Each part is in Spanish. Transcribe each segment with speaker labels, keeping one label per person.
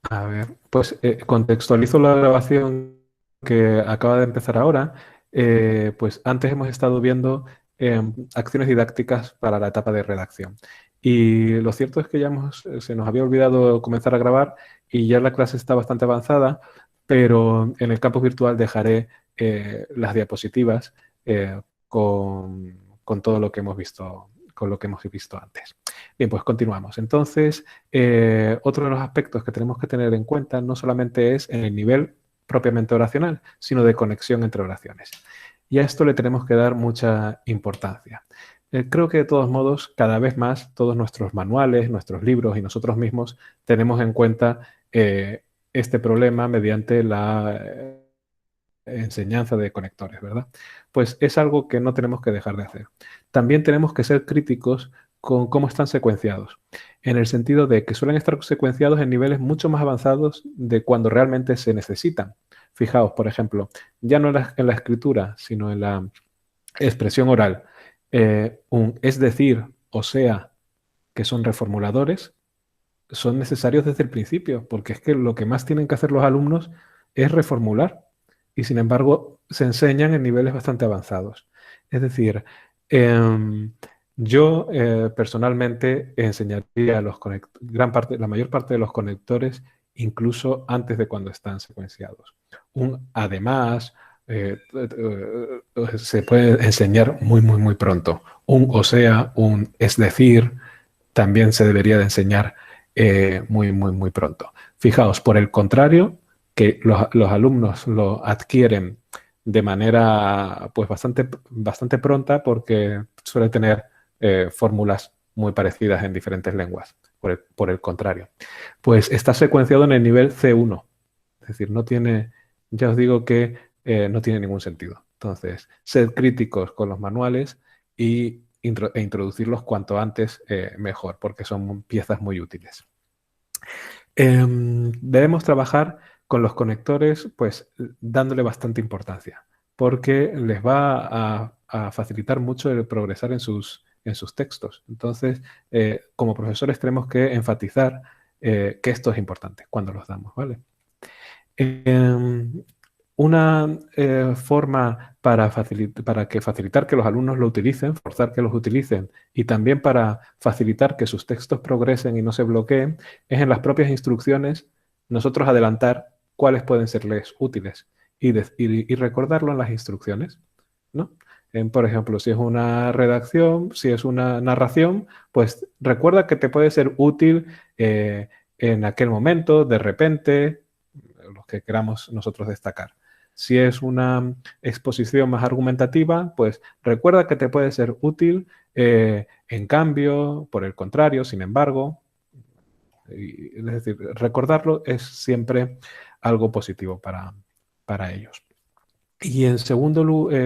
Speaker 1: A ver, pues contextualizo la grabación que acaba de empezar ahora. Pues antes hemos estado viendo acciones didácticas para la etapa de redacción. Y lo cierto es que se nos había olvidado comenzar a grabar y ya la clase está bastante avanzada, pero en el campus virtual dejaré las diapositivas con todo lo que hemos visto, con lo que hemos visto antes. Bien, pues continuamos. Entonces, otro de los aspectos que tenemos que tener en cuenta no solamente es en el nivel propiamente oracional, sino de conexión entre oraciones. Y a esto le tenemos que dar mucha importancia. Creo que de todos modos, cada vez más, todos nuestros manuales, nuestros libros y nosotros mismos tenemos en cuenta este problema mediante la enseñanza de conectores, ¿verdad? Pues es algo que no tenemos que dejar de hacer. También tenemos que ser críticos con cómo están secuenciados, en el sentido de que suelen estar secuenciados en niveles mucho más avanzados de cuando realmente se necesitan. Fijaos, por ejemplo, ya no en la escritura, sino en la expresión oral, un es decir, o sea, que son reformuladores, son necesarios desde el principio, porque es que lo que más tienen que hacer los alumnos es reformular y sin embargo se enseñan en niveles bastante avanzados. Es decir, em, yo personalmente enseñaría la mayor parte de los conectores incluso antes de cuando están secuenciados. Un además se puede enseñar muy, muy, muy pronto. Un o sea, un es decir, también se debería de enseñar muy, muy, muy pronto. Fijaos, por el contrario, que los alumnos lo adquieren de manera pues bastante pronta porque suele tener fórmulas muy parecidas en diferentes lenguas. Por el contrario, pues está secuenciado en el nivel C1. Es decir, ya os digo que no tiene ningún sentido. Entonces, sed críticos con los manuales e introducirlos cuanto antes mejor, porque son piezas muy útiles. Debemos trabajar con los conectores, pues dándole bastante importancia, porque les va a facilitar mucho el progresar en sus textos. Entonces, como profesores tenemos que enfatizar que esto es importante cuando los damos, ¿vale? Em, una forma para facilitar que los alumnos lo utilicen, forzar que los utilicen y también para facilitar que sus textos progresen y no se bloqueen, es en las propias instrucciones nosotros adelantar cuáles pueden serles útiles y recordarlo en las instrucciones, ¿no? Por ejemplo, si es una redacción, si es una narración, pues recuerda que te puede ser útil en aquel momento, de repente, los que queramos nosotros destacar. Si es una exposición más argumentativa, pues recuerda que te puede ser útil, en cambio, por el contrario, sin embargo, es decir, recordarlo es siempre algo positivo para ellos. Y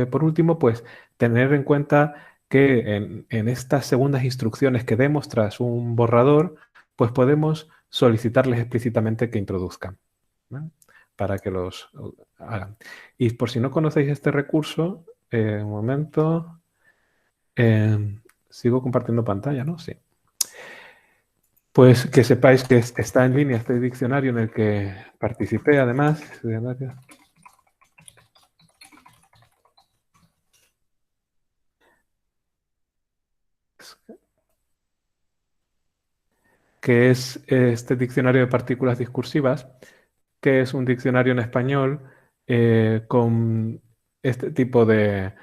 Speaker 1: por último, pues tener en cuenta que en estas segundas instrucciones que demos tras un borrador, pues podemos solicitarles explícitamente que introduzcan, ¿vale? Para que los hagan. Y por si no conocéis este recurso, un momento, sigo compartiendo pantalla, ¿no? Sí. Pues que sepáis que está en línea este diccionario en el que participé, además. Que es este diccionario de partículas discursivas, que es un diccionario en español con este tipo de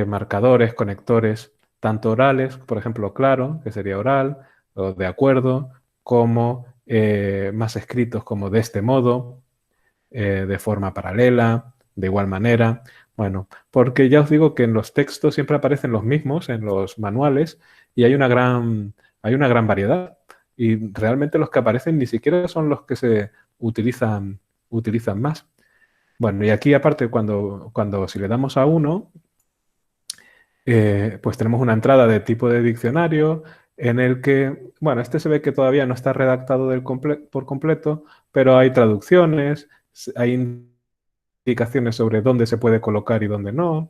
Speaker 1: marcadores, conectores, tanto orales, por ejemplo, claro, que sería oral, o de acuerdo, como más escritos como de este modo, de forma paralela, de igual manera. Bueno, porque ya os digo que en los textos siempre aparecen los mismos, en los manuales, y hay una gran variedad. Y realmente los que aparecen ni siquiera son los que se utilizan más. Bueno, y aquí aparte, cuando si le damos a uno, pues tenemos una entrada de tipo de diccionario en el que, bueno, este se ve que todavía no está redactado por completo, pero hay traducciones, hay indicaciones sobre dónde se puede colocar y dónde no,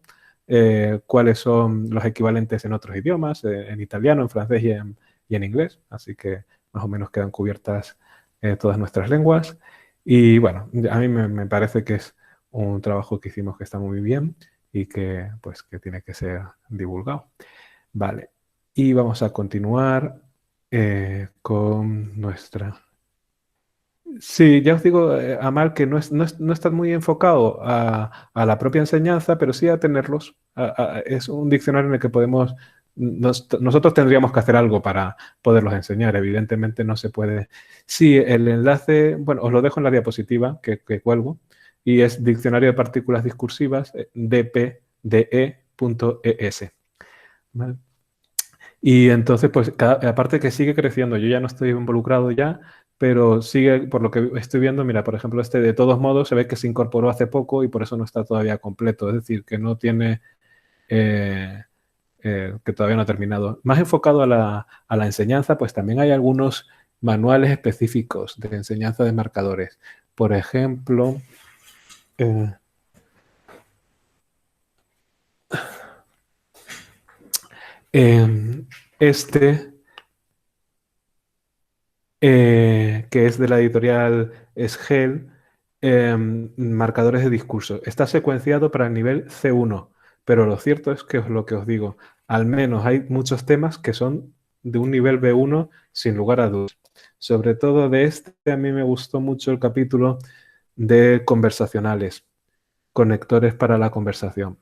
Speaker 1: cuáles son los equivalentes en otros idiomas, en italiano, en francés y en inglés, así que más o menos quedan cubiertas todas nuestras lenguas. Y bueno, a mí me parece que es un trabajo que hicimos que está muy bien y que, pues, que tiene que ser divulgado. Vale, y vamos a continuar con nuestra... Sí, ya os digo, Amal, que no está muy enfocado a la propia enseñanza, pero sí a tenerlos. Es un diccionario en el que podemos, nosotros tendríamos que hacer algo para poderlos enseñar. Evidentemente no se puede. Sí, el enlace, bueno, os lo dejo en la diapositiva que cuelgo, y es Diccionario de Partículas Discursivas, dpde.es. ¿Vale? Y entonces, pues, aparte que sigue creciendo, yo ya no estoy involucrado ya, pero sigue, por lo que estoy viendo, mira, por ejemplo, este de todos modos se ve que se incorporó hace poco y por eso no está todavía completo, es decir, que no tiene, eh, que todavía no ha terminado. Más enfocado a la enseñanza, pues también hay algunos manuales específicos de enseñanza de marcadores. Por ejemplo, eh, este que es de la editorial Sgel, marcadores de discurso. Está secuenciado para el nivel C1, pero lo cierto es que es lo que os digo, al menos hay muchos temas que son de un nivel B1 sin lugar a dudas. Sobre todo de este, a mí me gustó mucho el capítulo de conversacionales, conectores para la conversación,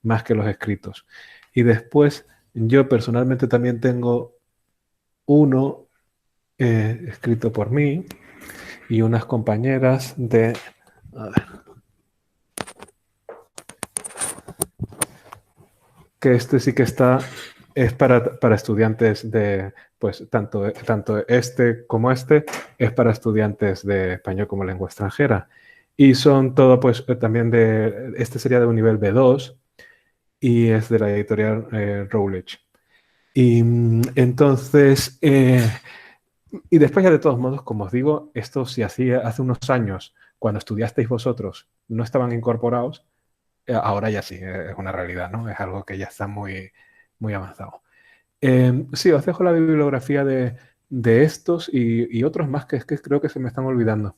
Speaker 1: más que los escritos. Y después, yo personalmente también tengo uno escrito por mí y unas compañeras de... A ver, que este sí que está, es para estudiantes de, pues tanto este como este, es para estudiantes de español como lengua extranjera. Y son todo, pues también de, este sería de un nivel B2 y es de la editorial Routledge. Y entonces, y después ya de todos modos, como os digo, esto si hacía hace unos años, cuando estudiasteis vosotros, no estaban incorporados, ahora ya sí, es una realidad, ¿no? Es algo que ya está muy, muy avanzado. Sí, os dejo la bibliografía de estos y otros más que es que creo que se me están olvidando.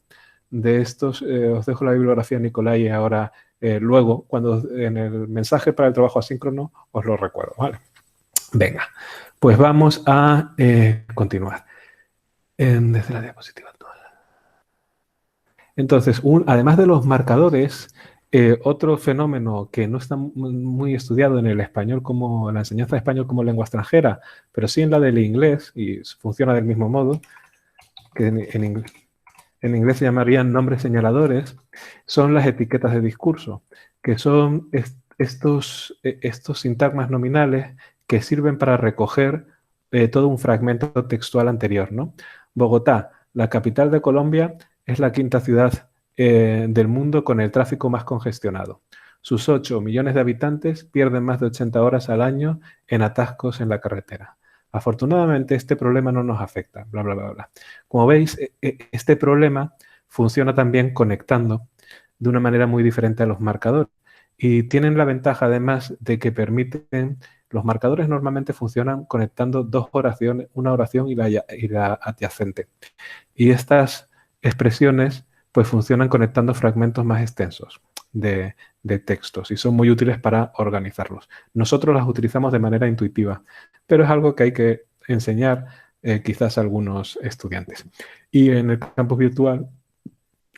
Speaker 1: De estos, os dejo la bibliografía Nicolai ahora, luego, cuando en el mensaje para el trabajo asíncrono, os lo recuerdo, ¿vale? Venga, pues vamos a continuar. Desde la diapositiva actual. Entonces, además de los marcadores, otro fenómeno que no está muy estudiado en el español como la enseñanza de español como lengua extranjera, pero sí en la del inglés, y funciona del mismo modo, que en inglés se llamarían nombres señaladores, son las etiquetas de discurso, que son estos sintagmas nominales que sirven para recoger todo un fragmento textual anterior, ¿no? Bogotá, la capital de Colombia, es la quinta ciudad del mundo con el tráfico más congestionado. Sus 8 millones de habitantes pierden más de 80 horas al año en atascos en la carretera. Afortunadamente, este problema no nos afecta, bla, bla, bla, bla. Como veis, este problema funciona también conectando de una manera muy diferente a los marcadores. Y tienen la ventaja, además, de que permiten... Los marcadores normalmente funcionan conectando dos oraciones, una oración y la adyacente. Y estas expresiones pues funcionan conectando fragmentos más extensos de textos y son muy útiles para organizarlos. Nosotros las utilizamos de manera intuitiva, pero es algo que hay que enseñar quizás a algunos estudiantes. Y en el campus virtual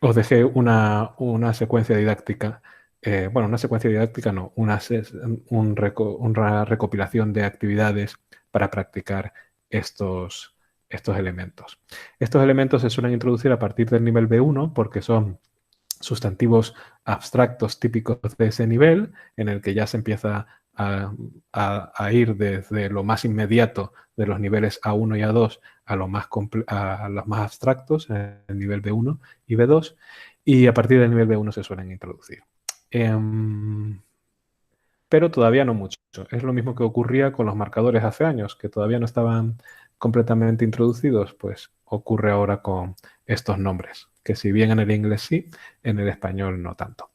Speaker 1: os dejé una secuencia didáctica, bueno, una secuencia didáctica no, una recopilación de actividades para practicar estos elementos. Estos elementos se suelen introducir a partir del nivel B1 porque son sustantivos abstractos típicos de ese nivel, en el que ya se empieza a ir desde lo más inmediato de los niveles A1 y A2 a los más abstractos, el nivel B1 y B2, y a partir del nivel B1 se suelen introducir. Pero todavía no mucho. Es lo mismo que ocurría con los marcadores hace años, que todavía no estaban completamente introducidos, pues ocurre ahora con estos nombres, que si bien en el inglés sí, en el español no tanto.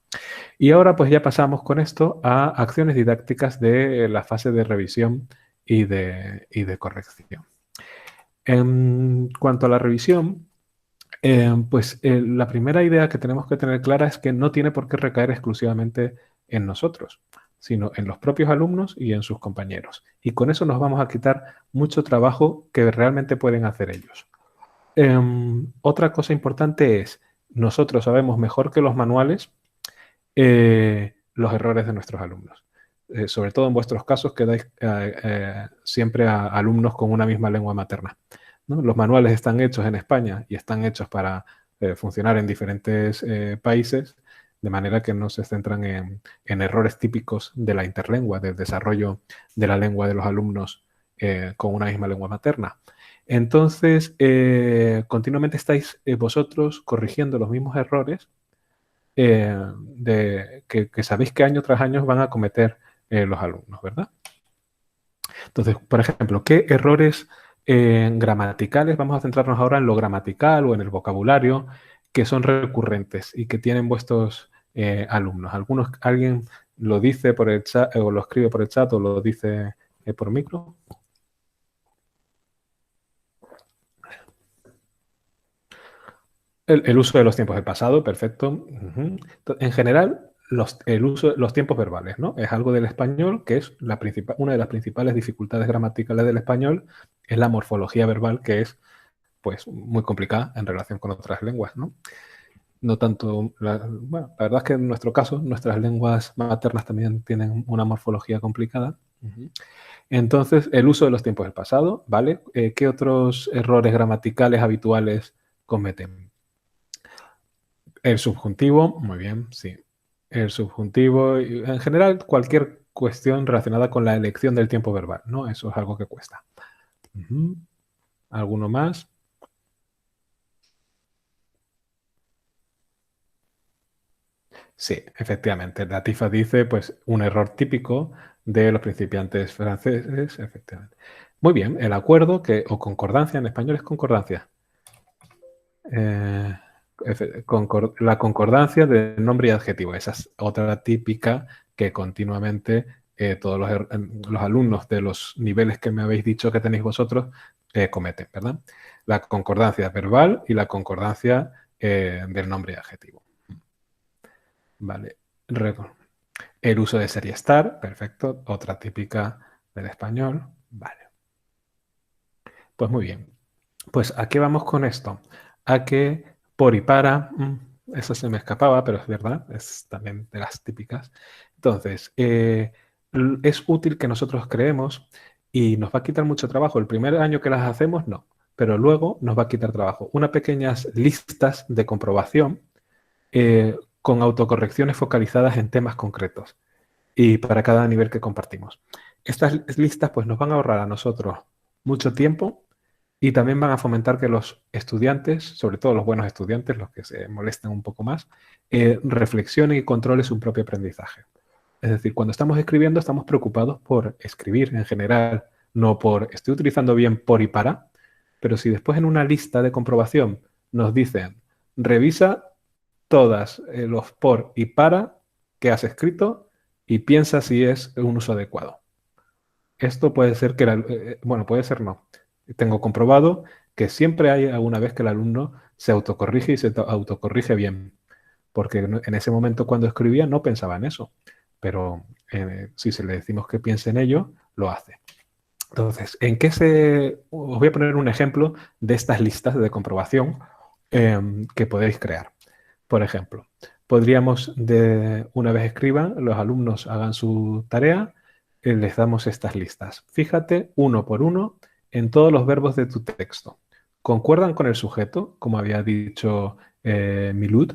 Speaker 1: Y ahora pues ya pasamos con esto a acciones didácticas de la fase de revisión y de corrección. En cuanto a la revisión, La primera idea que tenemos que tener clara es que no tiene por qué recaer exclusivamente en nosotros, sino en los propios alumnos y en sus compañeros. Y con eso nos vamos a quitar mucho trabajo que realmente pueden hacer ellos. Otra cosa importante es, nosotros sabemos mejor que los manuales los errores de nuestros alumnos. Sobre todo en vuestros casos que dais siempre a alumnos con una misma lengua materna, ¿no? Los manuales están hechos en España y están hechos para funcionar en diferentes países, de manera que no se centran en errores típicos de la interlengua, del desarrollo de la lengua de los alumnos con una misma lengua materna. Entonces, continuamente estáis vosotros corrigiendo los mismos errores que sabéis que año tras año van a cometer los alumnos, ¿verdad? Entonces, por ejemplo, ¿qué errores gramaticales? Vamos a centrarnos ahora en lo gramatical o en el vocabulario que son recurrentes y que tienen vuestros alumnos. Alguien lo dice por el chat o lo escribe por el chat o lo dice por micro. El uso de los tiempos del pasado, perfecto. En general, el uso de los tiempos verbales, ¿no? Es algo del español que es una de las principales dificultades gramaticales del español, es la morfología verbal, que es pues muy complicada en relación con otras lenguas, ¿no? No tanto, bueno, la verdad es que en nuestro caso, nuestras lenguas maternas también tienen una morfología complicada. Entonces, el uso de los tiempos del pasado, ¿vale? ¿Qué otros errores gramaticales habituales cometen? El subjuntivo, muy bien, sí. El subjuntivo, en general, cualquier cuestión relacionada con la elección del tiempo verbal, ¿no? Eso es algo que cuesta. ¿Alguno más? Sí, efectivamente. La TIFA dice, pues, un error típico de los principiantes franceses, efectivamente. Muy bien, el acuerdo, o concordancia, en español es concordancia. Eh, la concordancia de nombre y adjetivo. Esa es otra típica que continuamente todos los alumnos de los niveles que me habéis dicho que tenéis vosotros cometen, ¿verdad? La concordancia verbal y la concordancia del nombre y adjetivo. Vale. El uso de ser y estar, perfecto. Otra típica del español. Vale. Pues muy bien. Pues ¿a qué vamos con esto? A que por y para, eso se me escapaba, pero es verdad, es también de las típicas. Entonces, es útil que nosotros creemos y nos va a quitar mucho trabajo. El primer año que las hacemos, no, pero luego nos va a quitar trabajo. Unas pequeñas listas de comprobación con autocorrecciones focalizadas en temas concretos y para cada nivel que compartimos. Estas listas pues nos van a ahorrar a nosotros mucho tiempo y también van a fomentar que los estudiantes, sobre todo los buenos estudiantes, los que se molestan un poco más, reflexionen y controlen su propio aprendizaje. Es decir, cuando estamos escribiendo estamos preocupados por escribir en general, no por estoy utilizando bien por y para, pero si después en una lista de comprobación nos dicen revisa todas los por y para que has escrito y piensa si es un uso adecuado. Esto puede ser que, bueno, puede ser no. Tengo comprobado que siempre hay alguna vez que el alumno se autocorrige y se autocorrige bien, porque en ese momento cuando escribía no pensaba en eso, pero si se le decimos que piense en ello, lo hace. Entonces, os voy a poner un ejemplo de estas listas de comprobación que podéis crear. Por ejemplo, podríamos, una vez escriban, los alumnos hagan su tarea, les damos estas listas. Fíjate uno por uno en todos los verbos de tu texto. ¿Concuerdan con el sujeto, como había dicho Milud?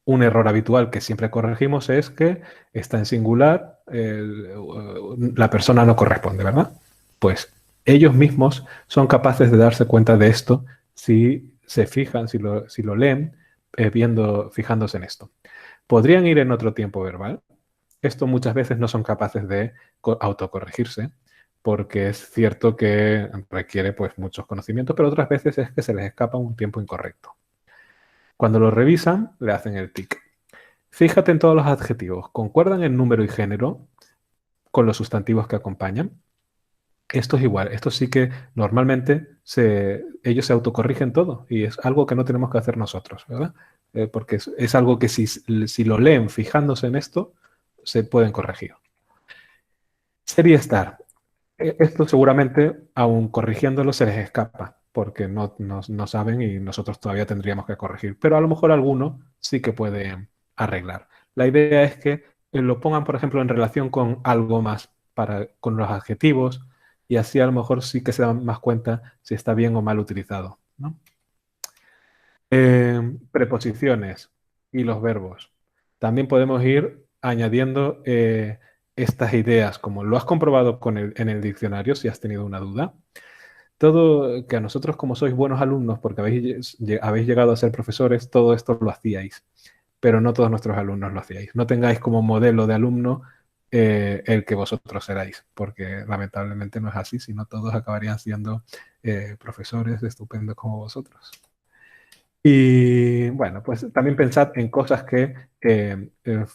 Speaker 1: Un error habitual que siempre corregimos es que está en singular, la persona no corresponde, ¿verdad? Pues ellos mismos son capaces de darse cuenta de esto si se fijan, si lo leen, fijándose en esto. ¿Podrían ir en otro tiempo verbal? Esto muchas veces no son capaces de autocorregirse, porque es cierto que requiere pues muchos conocimientos, pero otras veces es que se les escapa un tiempo incorrecto. Cuando lo revisan, le hacen el tic. Fíjate en todos los adjetivos. ¿Concuerdan en número y género con los sustantivos que acompañan? Esto es igual, esto sí que normalmente ellos se autocorrigen todo y es algo que no tenemos que hacer nosotros, ¿verdad? Porque es algo que si lo leen fijándose en esto, se pueden corregir. Ser y estar. Esto seguramente, aun corrigiéndolo, se les escapa, porque no saben y nosotros todavía tendríamos que corregir. Pero a lo mejor alguno sí que puede arreglar. La idea es que lo pongan, por ejemplo, en relación con algo más, con los adjetivos, y así a lo mejor sí que se dan más cuenta si está bien o mal utilizado, ¿no? Preposiciones y los verbos. También podemos ir añadiendo estas ideas, como lo has comprobado en el diccionario, si has tenido una duda. Todo, que a nosotros como sois buenos alumnos, porque habéis llegado a ser profesores, todo esto lo hacíais, pero no todos nuestros alumnos lo hacíais. No tengáis como modelo de alumno el que vosotros seráis, porque lamentablemente no es así, sino todos acabarían siendo profesores estupendos como vosotros. Y bueno, pues también pensad en cosas que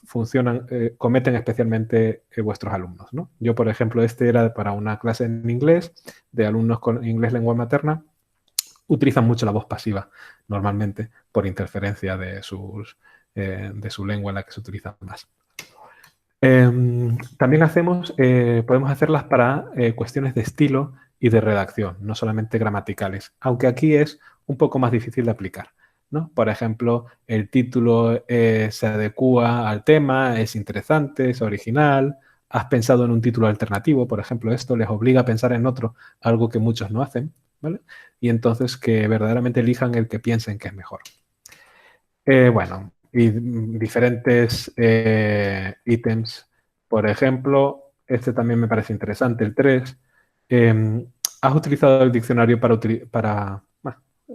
Speaker 1: funcionan, cometen especialmente vuestros alumnos, ¿no? Yo, por ejemplo, este era para una clase en inglés, de alumnos con inglés lengua materna, utilizan mucho la voz pasiva, normalmente, por interferencia de su lengua en la que se utiliza más. También podemos hacerlas para cuestiones de estilo y de redacción, no solamente gramaticales, aunque aquí es un poco más difícil de aplicar, ¿no? Por ejemplo, el título se adecúa al tema, es interesante, es original, has pensado en un título alternativo, por ejemplo, esto les obliga a pensar en otro, algo que muchos no hacen, ¿vale? Y entonces que verdaderamente elijan el que piensen que es mejor. Bueno, y diferentes ítems. Por ejemplo, este también me parece interesante, el 3. ¿Has utilizado el diccionario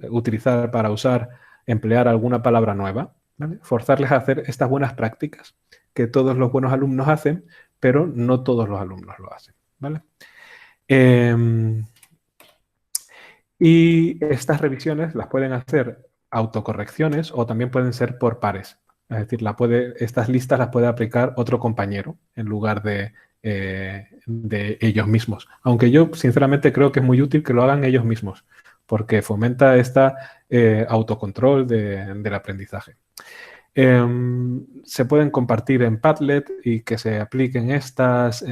Speaker 1: utilizar, para usar, emplear alguna palabra nueva? ¿Vale? Forzarles a hacer estas buenas prácticas que todos los buenos alumnos hacen, pero no todos los alumnos lo hacen. ¿Vale? Y estas revisiones las pueden hacer autocorrecciones o también pueden ser por pares. Es decir, estas listas las puede aplicar otro compañero en lugar de ellos mismos. Aunque yo sinceramente creo que es muy útil que lo hagan ellos mismos, porque fomenta este autocontrol del aprendizaje. Se pueden compartir en Padlet y que se apliquen estas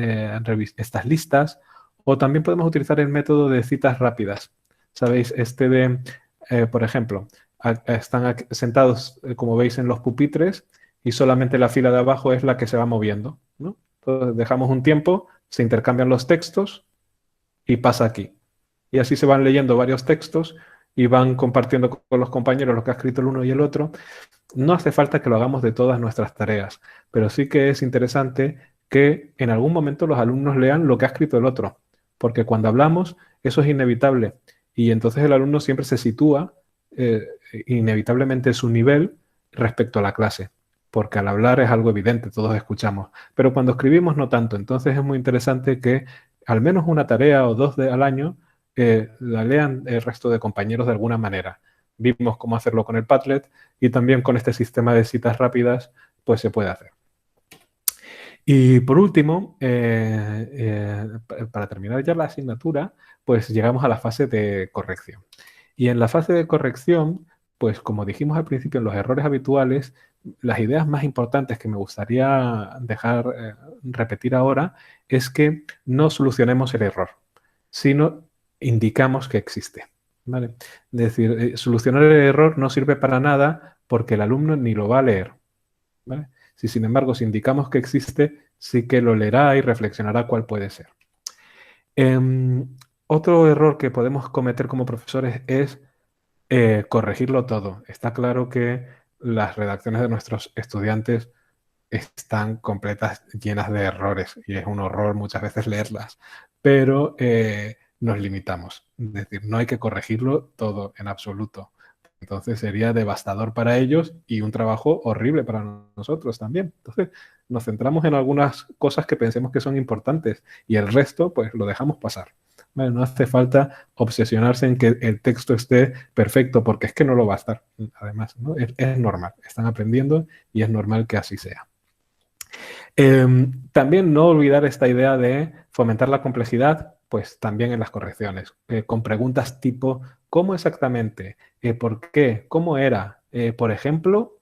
Speaker 1: listas, o también podemos utilizar el método de citas rápidas. ¿Sabéis? Por ejemplo, están sentados, como veis, en los pupitres y solamente la fila de abajo es la que se va moviendo, ¿no? Entonces dejamos un tiempo, se intercambian los textos y pasa aquí. Y así se van leyendo varios textos y van compartiendo con los compañeros lo que ha escrito el uno y el otro. No hace falta que lo hagamos de todas nuestras tareas, pero sí que es interesante que en algún momento los alumnos lean lo que ha escrito el otro, porque cuando hablamos eso es inevitable y entonces el alumno siempre se sitúa inevitablemente su nivel respecto a la clase, porque al hablar es algo evidente, todos escuchamos, pero cuando escribimos no tanto, entonces es muy interesante que al menos una tarea o dos al año la lean el resto de compañeros de alguna manera. Vimos cómo hacerlo con el Padlet y también con este sistema de citas rápidas, pues se puede hacer. Y por último, para terminar ya la asignatura, pues llegamos a la fase de corrección. Y en la fase de corrección, pues como dijimos al principio, en los errores habituales, las ideas más importantes que me gustaría repetir ahora es que no solucionemos el error, sino indicamos que existe. ¿Vale? Es decir, solucionar el error no sirve para nada porque el alumno ni lo va a leer. ¿Vale? Si sin embargo, si indicamos que existe, sí que lo leerá y reflexionará cuál puede ser. Otro error que podemos cometer como profesores es corregirlo todo. Está claro que las redacciones de nuestros estudiantes están completas, llenas de errores y es un horror muchas veces leerlas, pero nos limitamos. Es decir, no hay que corregirlo todo en absoluto. Entonces sería devastador para ellos y un trabajo horrible para nosotros también. Entonces nos centramos en algunas cosas que pensemos que son importantes y el resto pues lo dejamos pasar. ¿Vale? No hace falta obsesionarse en que el texto esté perfecto porque es que no lo va a estar. Además, ¿no? Es normal, están aprendiendo y es normal que así sea. También no olvidar esta idea de fomentar la complejidad pues también en las correcciones, con preguntas tipo, ¿cómo exactamente? ¿Por qué? ¿Cómo era? Por ejemplo,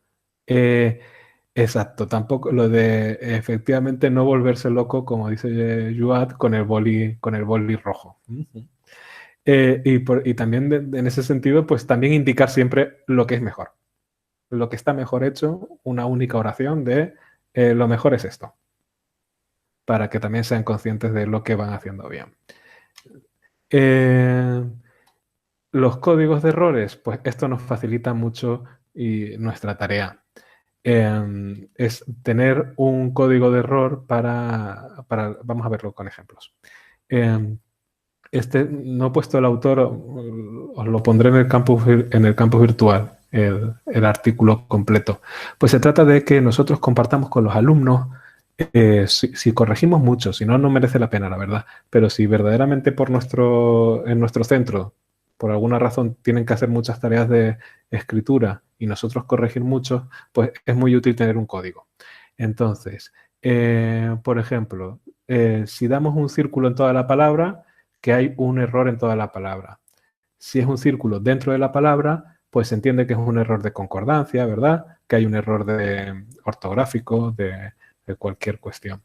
Speaker 1: exacto, tampoco lo de efectivamente no volverse loco, como dice Juad, con el boli rojo. Ujú. Y también en ese sentido, pues también indicar siempre lo que es mejor, lo que está mejor hecho, una única oración de lo mejor es esto, para que también sean conscientes de lo que van haciendo bien. Eh, los códigos de errores, pues esto nos facilita mucho nuestra tarea. Es tener un código de error vamos a verlo con ejemplos. No he puesto el autor, os lo pondré en en el campus virtual, el artículo completo. Pues se trata de que nosotros compartamos con los alumnos, si corregimos mucho, si no, no merece la pena, la verdad, pero si verdaderamente en nuestro centro, por alguna razón, tienen que hacer muchas tareas de escritura y nosotros corregir mucho, pues es muy útil tener un código. Entonces, por ejemplo, si damos un círculo en toda la palabra, que hay un error en toda la palabra. Si es un círculo dentro de la palabra, pues se entiende que es un error de concordancia, ¿verdad? Que hay un error ortográfico, de cualquier cuestión.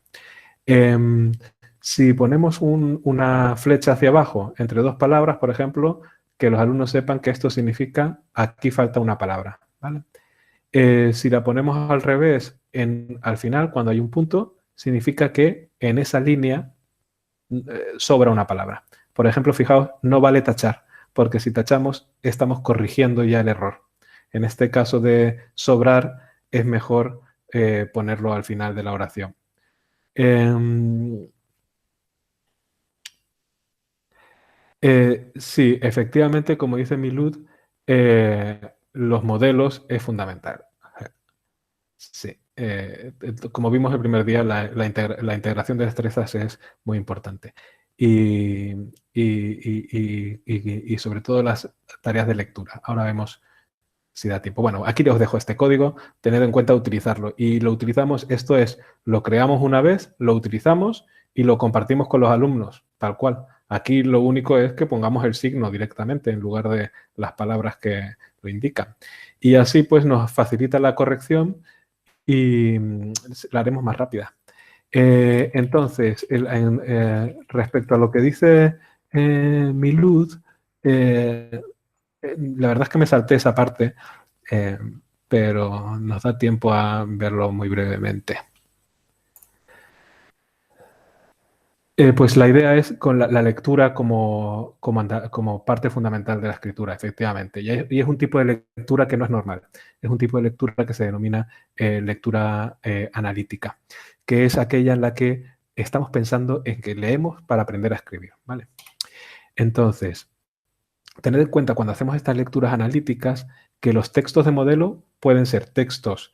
Speaker 1: Si ponemos una flecha hacia abajo entre dos palabras, por ejemplo, que los alumnos sepan que esto significa aquí falta una palabra, ¿vale? Si la ponemos al revés, al final, cuando hay un punto, significa que en esa línea sobra una palabra. Por ejemplo, fijaos, no vale tachar, porque si tachamos estamos corrigiendo ya el error. En este caso de sobrar es mejor ponerlo al final de la oración. Sí, efectivamente, como dice Milud, los modelos es fundamental. Sí, como vimos el primer día, la integración de destrezas es muy importante. Y sobre todo las tareas de lectura. Ahora vemos si da tiempo. Bueno, aquí os dejo este código, tened en cuenta utilizarlo. Y lo utilizamos, esto es, lo creamos una vez, lo utilizamos y lo compartimos con los alumnos, tal cual. Aquí lo único es que pongamos el signo directamente en lugar de las palabras que lo indican. Y así pues nos facilita la corrección y la haremos más rápida. Entonces, respecto a lo que dice Milud, la verdad es que me salté esa parte, eh, pero nos da tiempo a verlo muy brevemente. Pues la idea es con la lectura como parte fundamental de la escritura, efectivamente. Y es un tipo de lectura que no es normal. Es un tipo de lectura que se denomina lectura analítica, que es aquella en la que estamos pensando en que leemos para aprender a escribir, ¿vale? Entonces, tened en cuenta cuando hacemos estas lecturas analíticas que los textos de modelo pueden ser textos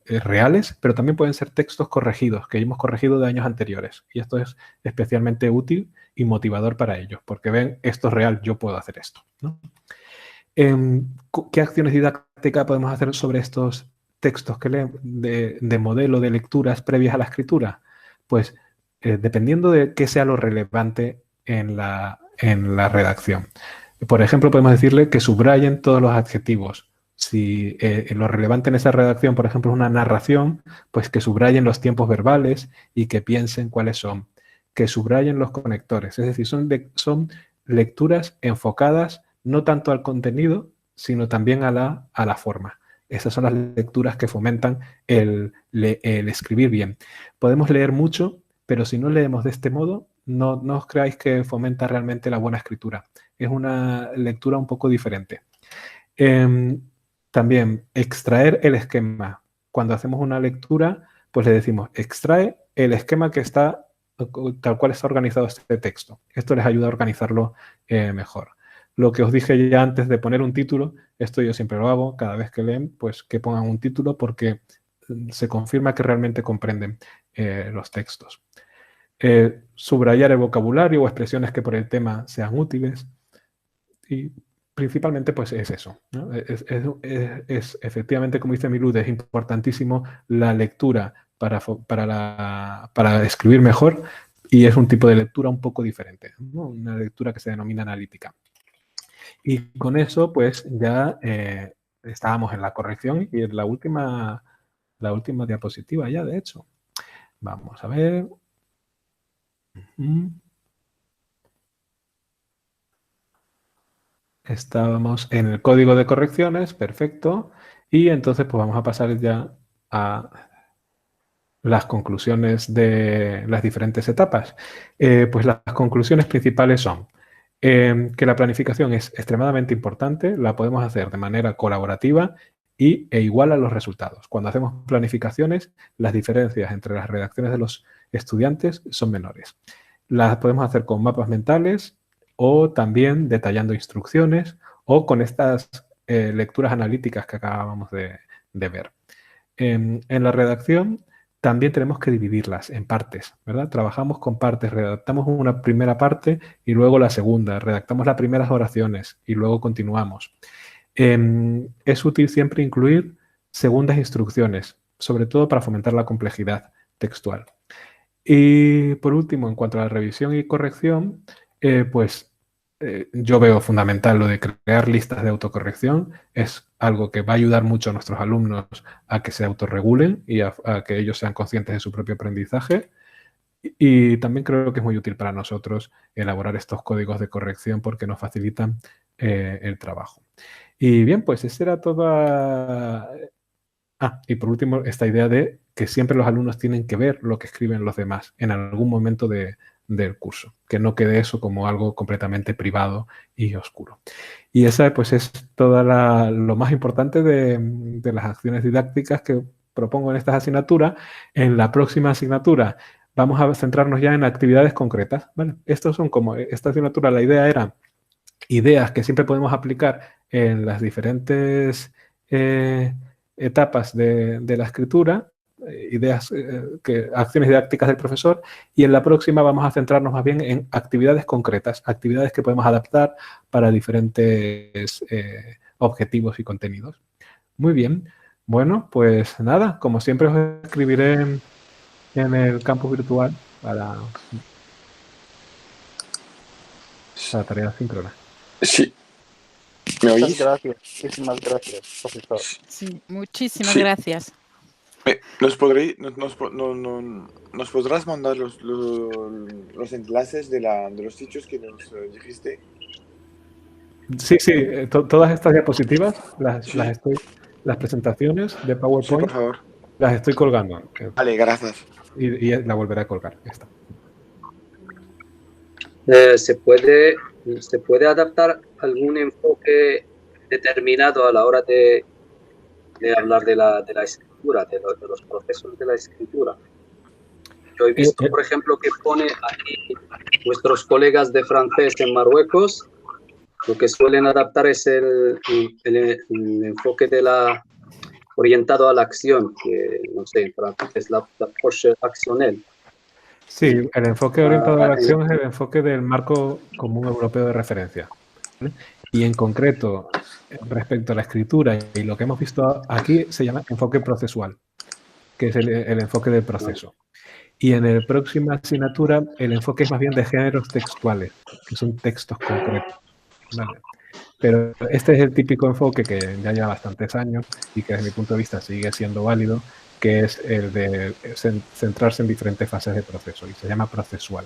Speaker 1: reales, pero también pueden ser textos corregidos, que hemos corregido de años anteriores. Y esto es especialmente útil y motivador para ellos, porque ven, esto es real, yo puedo hacer esto, ¿no? ¿Qué acciones didácticas podemos hacer sobre estos textos que leen de modelo de lecturas previas a la escritura? Pues dependiendo de qué sea lo relevante en la redacción. Por ejemplo, podemos decirle que subrayen todos los adjetivos. Si lo relevante en esa redacción, por ejemplo, es una narración, pues que subrayen los tiempos verbales y que piensen cuáles son. Que subrayen los conectores. Es decir, son lecturas enfocadas no tanto al contenido, sino también a la forma. Esas son las lecturas que fomentan el escribir bien. Podemos leer mucho, pero si no leemos de este modo, no os creáis que fomenta realmente la buena escritura. Es una lectura un poco diferente. También extraer el esquema. Cuando hacemos una lectura, pues le decimos, extrae el esquema que está tal cual está organizado este texto. Esto les ayuda a organizarlo mejor. Lo que os dije ya antes de poner un título, esto yo siempre lo hago, cada vez que leen, pues que pongan un título porque se confirma que realmente comprenden los textos. Subrayar el vocabulario o expresiones que por el tema sean útiles. Y principalmente pues es eso, ¿no? Es efectivamente, como dice Milud, es importantísimo la lectura para escribir mejor, y es un tipo de lectura un poco diferente, ¿no? Una lectura que se denomina analítica. Y con eso, pues ya estábamos en la corrección y en la última diapositiva ya, de hecho. Vamos a ver. Estábamos en el código de correcciones, perfecto. Y entonces pues vamos a pasar ya a las conclusiones de las diferentes etapas. Pues las conclusiones principales son que la planificación es extremadamente importante, la podemos hacer de manera colaborativa e igual a los resultados. Cuando hacemos planificaciones, las diferencias entre las redacciones de los estudiantes son menores. Las podemos hacer con mapas mentales o también detallando instrucciones o con estas lecturas analíticas que acabamos de ver. En la redacción también tenemos que dividirlas en partes, ¿verdad? Trabajamos con partes, redactamos una primera parte y luego la segunda, redactamos las primeras oraciones y luego continuamos. Es útil siempre incluir segundas instrucciones, sobre todo para fomentar la complejidad textual. Y por último, en cuanto a la revisión y corrección, pues yo veo fundamental lo de crear listas de autocorrección. Es algo que va a ayudar mucho a nuestros alumnos a que se autorregulen y a que ellos sean conscientes de su propio aprendizaje. Y también creo que es muy útil para nosotros elaborar estos códigos de corrección porque nos facilitan el trabajo. Y bien, pues esa era toda. Y por último, esta idea de que siempre los alumnos tienen que ver lo que escriben los demás en algún momento del curso, que no quede eso como algo completamente privado y oscuro. Y esa pues es toda lo más importante de las acciones didácticas que propongo en estas asignaturas. En la próxima asignatura vamos a centrarnos ya en actividades concretas. ¿Vale? Estos son como, esta asignatura, la idea era ideas que siempre podemos aplicar en las diferentes etapas de la escritura, ideas, acciones didácticas del profesor, y en la próxima vamos a centrarnos más bien en actividades concretas, actividades que podemos adaptar para diferentes objetivos y contenidos. Muy bien. Bueno, pues nada, como siempre os escribiré en el campus virtual para tareas síncronas.
Speaker 2: Sí, ¿me
Speaker 3: Muchas
Speaker 2: oís?
Speaker 3: gracias, muchísimas gracias, profesor.
Speaker 4: Sí, muchísimas
Speaker 2: Sí.
Speaker 4: gracias.
Speaker 2: ¿Nos, nos podrás mandar los enlaces de los sitios que nos dijiste?
Speaker 1: Sí, sí, todas estas diapositivas,
Speaker 2: Sí,
Speaker 1: las presentaciones de
Speaker 2: sí, por
Speaker 1: PowerPoint,
Speaker 2: favor.
Speaker 1: las estoy colgando
Speaker 2: Vale, gracias.
Speaker 1: y la volveré a colgar. Ya está.
Speaker 5: ¿Se puede adaptar algún enfoque determinado a la hora de hablar de la escritura, de los procesos de la escritura? Yo he visto, por ejemplo, que pone aquí nuestros colegas de francés en Marruecos, lo que suelen adaptar es el enfoque orientado a la acción, que no sé, en francés es la approche actionnelle.
Speaker 1: Sí, el enfoque orientado a la acción es el enfoque del marco común europeo de referencia. ¿Vale? Y en concreto, respecto a la escritura y lo que hemos visto aquí, se llama enfoque procesual, que es el enfoque del proceso. Y en la próxima asignatura, el enfoque es más bien de géneros textuales, que son textos concretos. ¿Vale? Pero este es el típico enfoque que ya lleva bastantes años y que desde mi punto de vista sigue siendo válido, que es el de centrarse en diferentes fases de proceso y se llama procesual.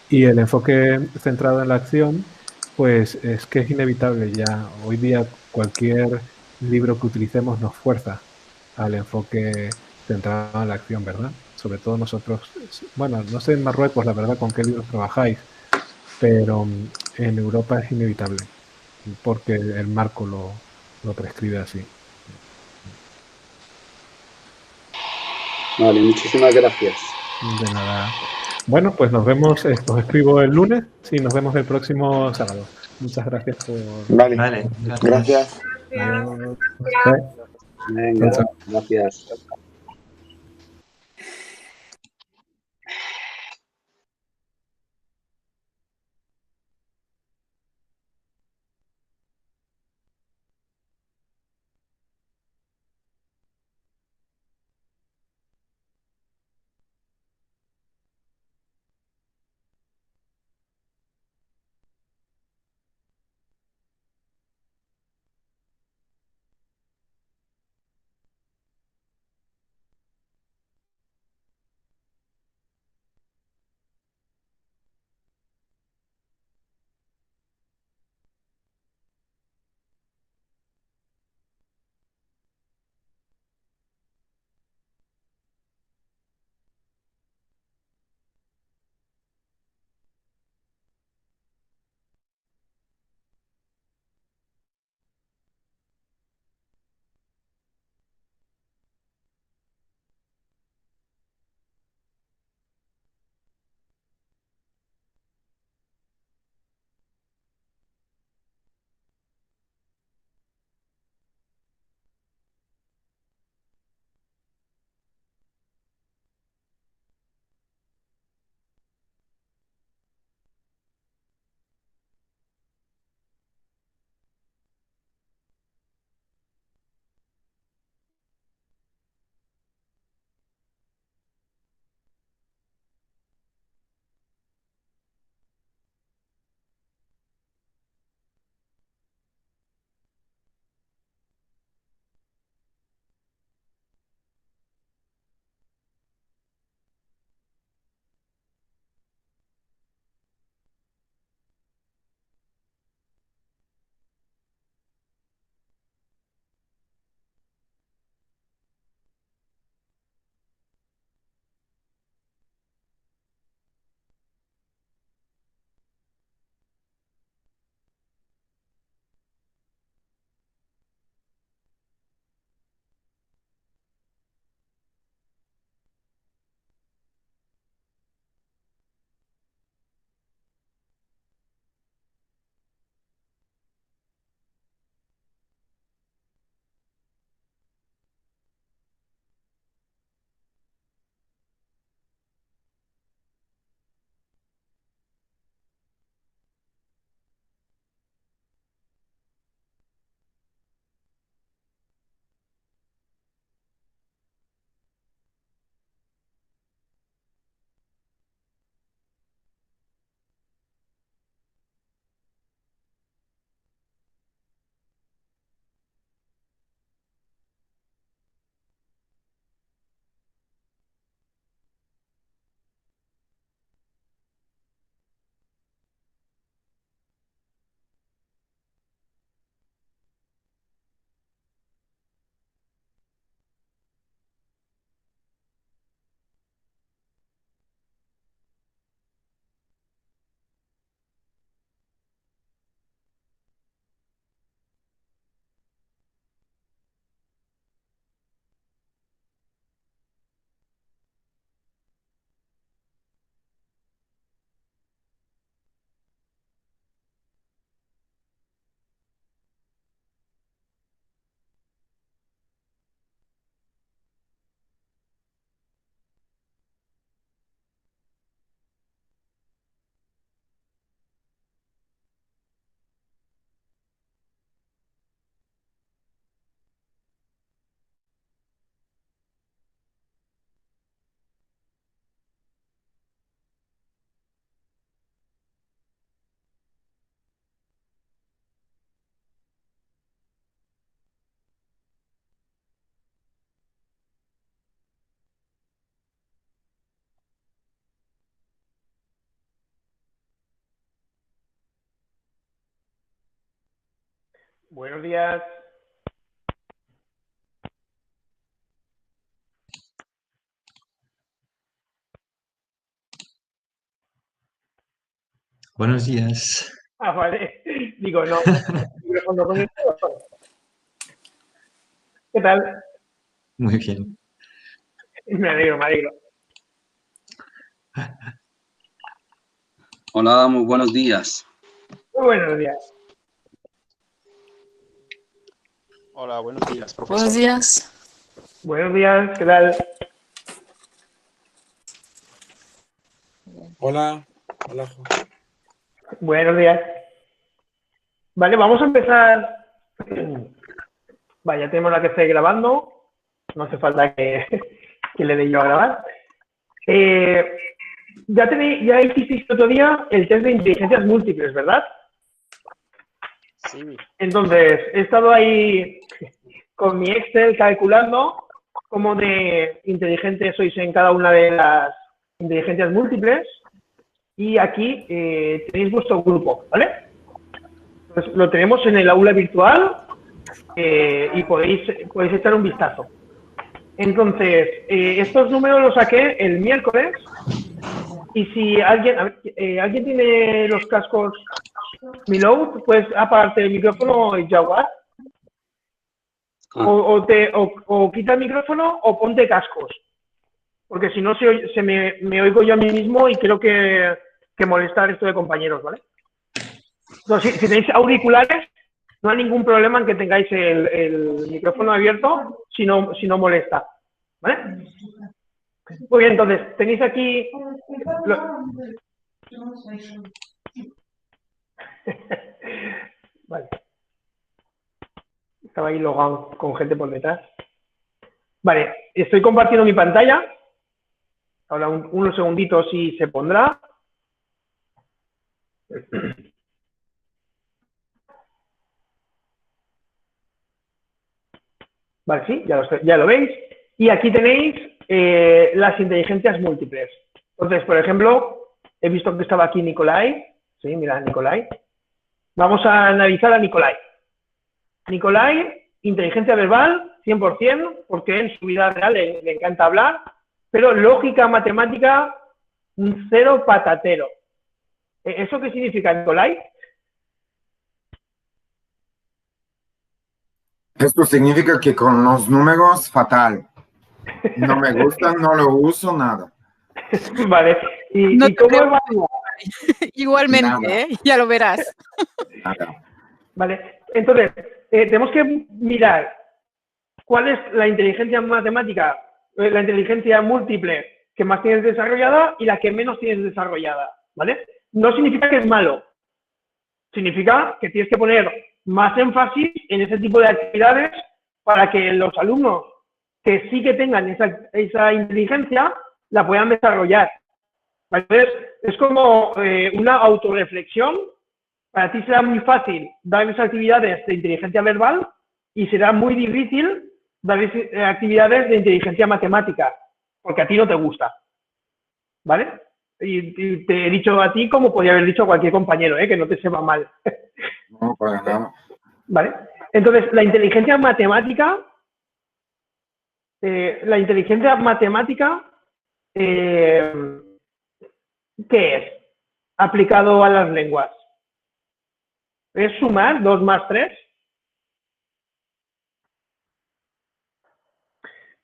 Speaker 1: Y el enfoque centrado en la acción, pues es que es inevitable ya. Hoy día cualquier libro que utilicemos nos fuerza al enfoque centrado en la acción, ¿verdad? Sobre todo nosotros, bueno, no sé en Marruecos, la verdad, con qué libros trabajáis, pero en Europa es inevitable porque el marco lo prescribe así.
Speaker 5: Vale, muchísimas gracias.
Speaker 1: De nada. Bueno, pues nos vemos, os escribo el lunes y nos vemos el próximo sábado. Muchas gracias por.
Speaker 2: Vale,
Speaker 6: Vale,
Speaker 2: gracias.
Speaker 1: Adiós.
Speaker 5: Venga,
Speaker 1: Chao, chao.
Speaker 5: gracias.
Speaker 4: Buenos días.
Speaker 6: Buenos días.
Speaker 4: Ah, vale. Digo, no. Micrófono conectado. ¿Qué tal?
Speaker 6: Muy bien.
Speaker 4: Me alegro, me alegro.
Speaker 7: Hola, muy buenos días.
Speaker 4: Muy buenos días.
Speaker 3: Hola, buenos días, profesor.
Speaker 8: Buenos días.
Speaker 4: Buenos días, ¿qué tal?
Speaker 2: Hola. Hola.
Speaker 4: Buenos días. Vale, vamos a empezar. Vale, ya tenemos la que estoy grabando. No hace falta que le dé yo a grabar. Ya hicisteis otro día el test de inteligencias múltiples, ¿verdad?
Speaker 3: Sí,
Speaker 4: Entonces, he estado ahí con mi Excel calculando cómo de inteligentes sois en cada una de las inteligencias múltiples. Y aquí tenéis vuestro grupo, ¿vale? Pues lo tenemos en el aula virtual y podéis echar un vistazo. Entonces, estos números los saqué el miércoles y si alguien, ¿alguien tiene los cascos Miloud? Pues apagarte el micrófono y Jaguar. O quita el micrófono o ponte cascos. Porque si no me oigo yo a mí mismo y creo que molesta al resto de compañeros, ¿vale? Entonces, si tenéis auriculares, no hay ningún problema en que tengáis el micrófono abierto si no molesta, ¿vale? Muy bien, entonces, tenéis aquí... Vale. Estaba ahí logado con gente por detrás. Vale, estoy compartiendo mi pantalla. Ahora unos segunditos y se pondrá. Vale, sí, ya lo veis. Y aquí tenéis las inteligencias múltiples. Entonces, por ejemplo, he visto que estaba aquí Nicolai. Sí, mira, Nicolai. Vamos a analizar a Nicolai. Nicolai, inteligencia verbal, 100%, porque en su vida real le encanta hablar, pero lógica matemática, un 0 patatero. ¿Eso qué significa, Nicolai?
Speaker 9: Esto significa que con los números, fatal. No me gustan, no lo uso, nada.
Speaker 4: Vale.
Speaker 8: No
Speaker 4: ¿Y
Speaker 8: te
Speaker 4: cómo
Speaker 8: preocupes.
Speaker 4: evalúa?
Speaker 8: Igualmente,
Speaker 9: Nada.
Speaker 8: ya lo verás.
Speaker 9: Nada.
Speaker 4: Vale. Entonces, tenemos que mirar cuál es la inteligencia matemática, la inteligencia múltiple que más tienes desarrollada y la que menos tienes desarrollada, ¿vale? No significa que es malo. Significa que tienes que poner más énfasis en ese tipo de actividades para que los alumnos que sí que tengan esa inteligencia la puedan desarrollar. Entonces, es como una autorreflexión. Para ti será muy fácil darles actividades de inteligencia verbal y será muy difícil darles actividades de inteligencia matemática, porque a ti no te gusta. ¿Vale? Y te he dicho a ti como podría haber dicho a cualquier compañero, que no te sepa mal.
Speaker 9: No, para nada.
Speaker 4: ¿Vale? Entonces, la inteligencia matemática, ¿qué es? Aplicado a las lenguas. ¿Es sumar 2 más 3?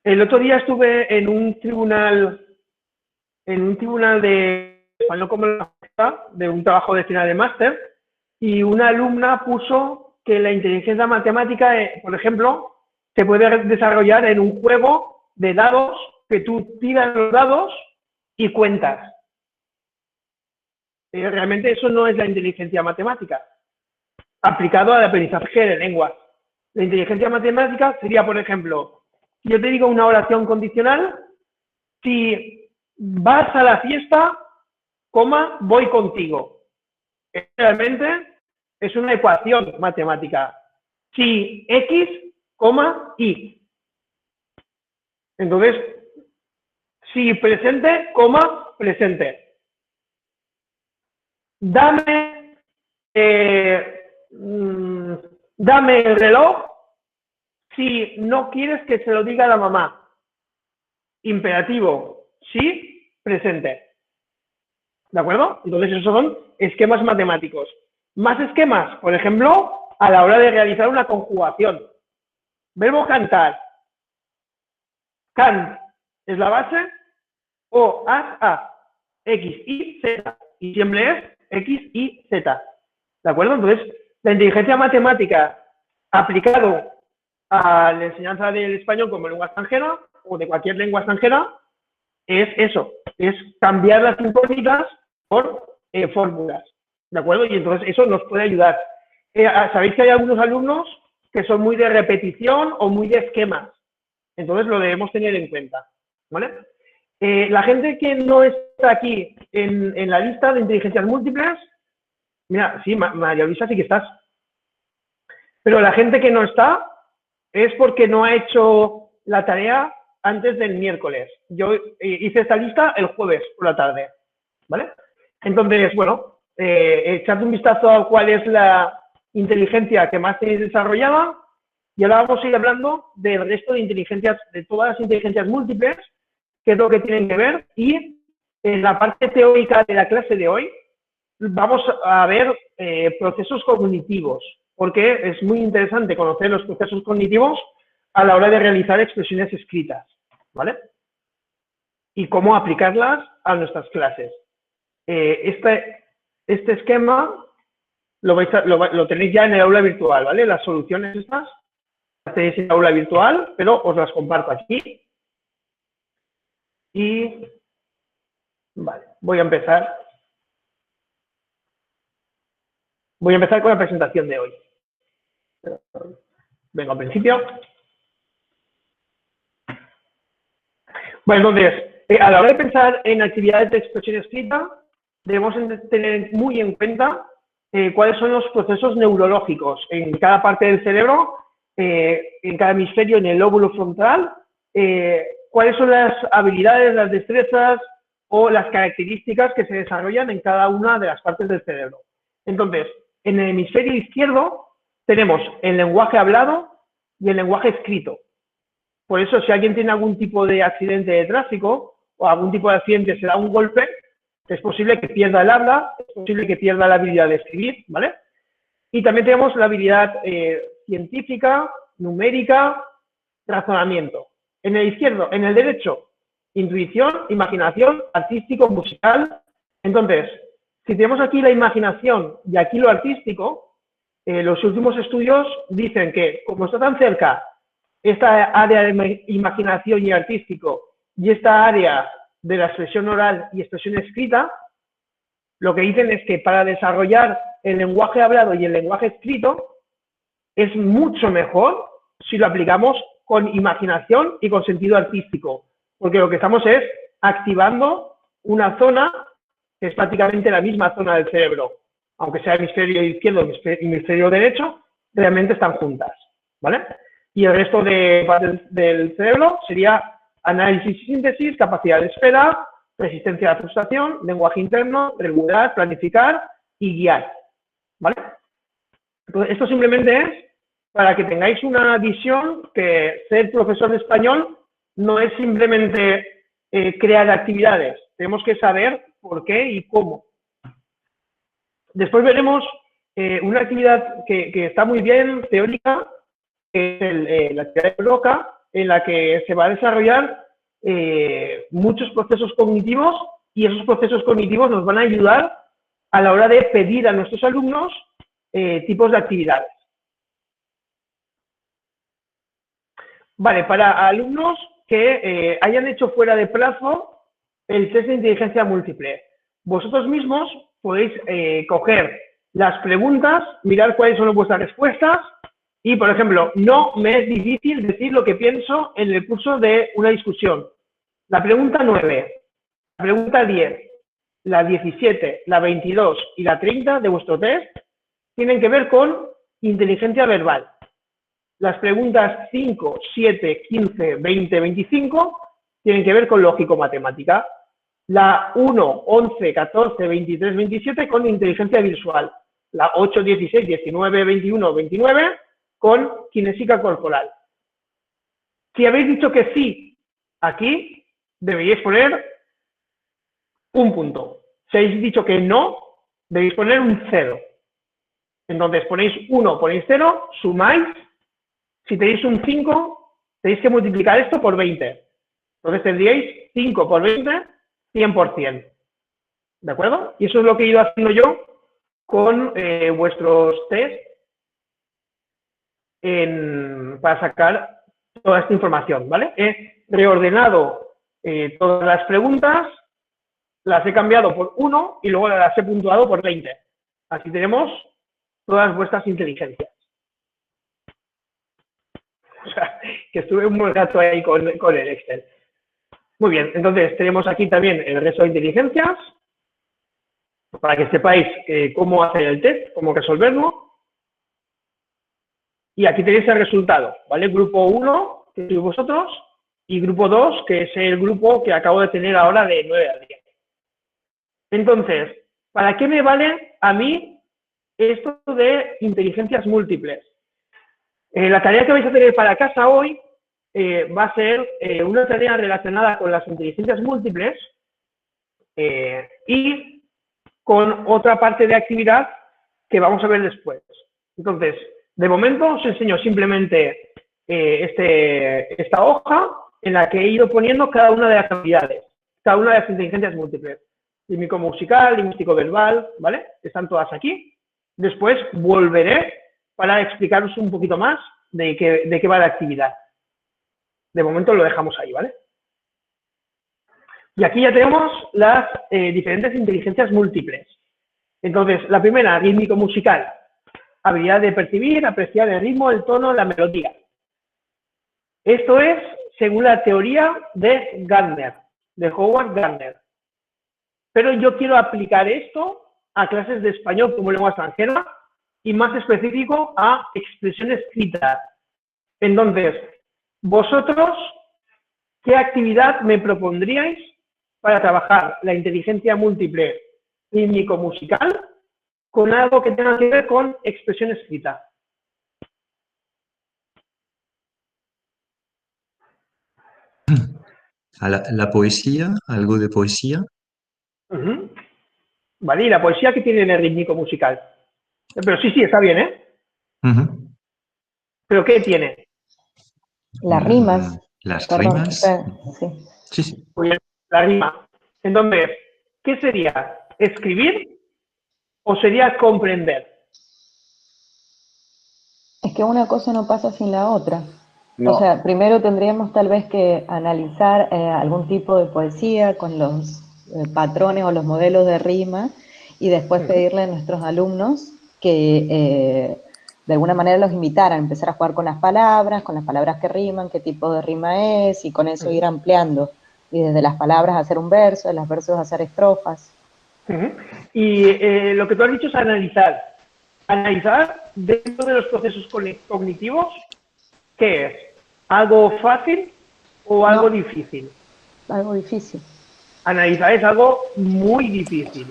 Speaker 4: El otro día estuve en un tribunal de español como la de un trabajo de final de máster y una alumna puso que la inteligencia matemática, por ejemplo, se puede desarrollar en un juego de dados que tú tiras los dados y cuentas. Realmente eso no es la inteligencia matemática, aplicado al aprendizaje de lenguas. La inteligencia matemática sería, por ejemplo, si yo te digo una oración condicional, si vas a la fiesta, voy contigo. Realmente es una ecuación matemática. Si X, Y. Entonces, si presente, presente. Dame Dame el reloj si no quieres que se lo diga la mamá. Imperativo, sí, presente. ¿De acuerdo? Entonces esos son esquemas matemáticos. Más esquemas, por ejemplo, a la hora de realizar una conjugación. Verbo cantar. Can es la base, o, a, x, y, z. Y siempre es x, y, z. ¿De acuerdo? Entonces, la inteligencia matemática aplicado a la enseñanza del español como lengua extranjera o de cualquier lengua extranjera es eso, es cambiar las incógnitas por fórmulas. ¿De acuerdo? Y entonces eso nos puede ayudar. Sabéis que hay algunos alumnos que son muy de repetición o muy de esquemas. Entonces lo debemos tener en cuenta. ¿Vale? La gente que no está aquí en la lista de inteligencias múltiples, mira, sí, María Luisa sí que estás. Pero la gente que no está es porque no ha hecho la tarea antes del miércoles. Yo hice esta lista el jueves por la tarde. ¿Vale? Entonces, bueno, echad un vistazo a cuál es la inteligencia que más tenéis desarrollada y ahora vamos a ir hablando del resto de inteligencias, de todas las inteligencias múltiples, qué es lo que tienen que ver, y en la parte teórica de la clase de hoy vamos a ver procesos cognitivos, porque es muy interesante conocer los procesos cognitivos a la hora de realizar expresiones escritas, ¿vale? Y cómo aplicarlas a nuestras clases. Este esquema lo tenéis ya en el aula virtual, ¿vale? Las soluciones estas las tenéis en el aula virtual, pero os las comparto aquí. Y, vale, voy a empezar. Voy a empezar con la presentación de hoy. Vengo al principio. Bueno, entonces, a la hora de pensar en actividades de expresión escrita, debemos tener muy en cuenta cuáles son los procesos neurológicos en cada parte del cerebro, en cada hemisferio, en el lóbulo frontal, cuáles son las habilidades, las destrezas o las características que se desarrollan en cada una de las partes del cerebro. Entonces, en el hemisferio izquierdo tenemos el lenguaje hablado y el lenguaje escrito. Por eso, si alguien tiene algún tipo de accidente de tráfico o algún tipo de accidente, se da un golpe, es posible que pierda el habla, es posible que pierda la habilidad de escribir, ¿vale? Y también tenemos la habilidad científica, numérica, razonamiento. En el izquierdo, en el derecho, intuición, imaginación, artístico, musical. Entonces, si tenemos aquí la imaginación y aquí lo artístico, los últimos estudios dicen que, como está tan cerca esta área de imaginación y artístico y esta área de la expresión oral y expresión escrita, lo que dicen es que para desarrollar el lenguaje hablado y el lenguaje escrito es mucho mejor si lo aplicamos con imaginación y con sentido artístico, porque lo que estamos es activando una zona que es prácticamente la misma zona del cerebro, aunque sea hemisferio izquierdo y hemisferio derecho, realmente están juntas, ¿vale? Y el resto de partes del cerebro sería análisis y síntesis, capacidad de espera, resistencia a la frustración, lenguaje interno, regular, planificar y guiar, ¿vale? Entonces, esto simplemente es para que tengáis una visión que ser profesor de español no es simplemente crear actividades, tenemos que saber por qué y cómo. Después veremos una actividad que está muy bien, teórica, que es la actividad de Broca, en la que se va a desarrollar muchos procesos cognitivos y esos procesos cognitivos nos van a ayudar a la hora de pedir a nuestros alumnos tipos de actividades. Vale, para alumnos que hayan hecho fuera de plazo el test de inteligencia múltiple, vosotros mismos podéis coger las preguntas, mirar cuáles son vuestras respuestas y, por ejemplo, no me es difícil decir lo que pienso en el curso de una discusión. La pregunta 9, la pregunta 10, la 17, la 22 y la 30 de vuestro test tienen que ver con inteligencia verbal. Las preguntas 5, 7, 15, 20, 25 tienen que ver con lógico-matemática. La 1, 11, 14, 23, 27 con inteligencia visual. La 8, 16, 19, 21, 29 con kinésica corporal. Si habéis dicho que sí aquí, deberíais poner un punto. Si habéis dicho que no, debéis poner un 0. Entonces ponéis 1, ponéis 0, sumáis. Si tenéis un 5, tenéis que multiplicar esto por 20. Entonces tendríais 5 por 20, 100%. ¿De acuerdo? Y eso es lo que he ido haciendo yo con vuestros test para sacar toda esta información, ¿vale? He reordenado todas las preguntas, las he cambiado por 1 y luego las he puntuado por 20. Así tenemos todas vuestras inteligencias. O sea, que estuve un buen rato ahí con el Excel. Muy bien, entonces tenemos aquí también el resto de inteligencias, para que sepáis cómo hacer el test, cómo resolverlo. Y aquí tenéis el resultado, ¿vale? Grupo 1, que sois vosotros, y grupo 2, que es el grupo que acabo de tener ahora de 9 a 10. Entonces, ¿para qué me vale a mí esto de inteligencias múltiples? La tarea que vais a tener para casa hoy va a ser una tarea relacionada con las inteligencias múltiples y con otra parte de actividad que vamos a ver después. Entonces, de momento os enseño simplemente esta hoja en la que he ido poniendo cada una de las habilidades, cada una de las inteligencias múltiples. Límbico musical, lingüístico verbal, ¿vale? Están todas aquí. Después volveré para explicaros un poquito más de qué va la actividad. De momento lo dejamos ahí, ¿vale? Y aquí ya tenemos las diferentes inteligencias múltiples. Entonces, la primera, rítmico musical. Habilidad de percibir, apreciar el ritmo, el tono, la melodía. Esto es según la teoría de Gardner, de Howard Gardner. Pero yo quiero aplicar esto a clases de español como lengua extranjera y más específico a expresión escrita. Entonces, vosotros, ¿qué actividad me propondríais para trabajar la inteligencia múltiple rítmico-musical con algo que tenga que ver con expresión escrita?
Speaker 6: La poesía, algo de poesía.
Speaker 4: Vale, ¿y la poesía qué tiene en el rítmico-musical? Pero sí, está bien, ¿eh? ¿Pero qué tiene?
Speaker 7: Las rimas.
Speaker 6: Las
Speaker 7: Perdón,
Speaker 6: rimas.
Speaker 7: sí.
Speaker 6: Sí, sí.
Speaker 4: Muy bien, la rima. Entonces, ¿qué sería? ¿Escribir o sería comprender?
Speaker 7: Es que una cosa no pasa sin la otra.
Speaker 2: No.
Speaker 7: O sea, primero tendríamos tal vez que analizar algún tipo de poesía con los patrones o los modelos de rima y después pedirle a nuestros alumnos que de alguna manera los invitaran a empezar a jugar con las palabras que riman, qué tipo de rima es, y con eso ir ampliando. Y desde las palabras hacer un verso, de los versos hacer estrofas.
Speaker 4: Y lo que tú has dicho es analizar. Analizar dentro de los procesos cognitivos, ¿qué es? ¿Algo fácil o algo difícil?
Speaker 7: Algo difícil.
Speaker 4: Analizar es algo muy difícil.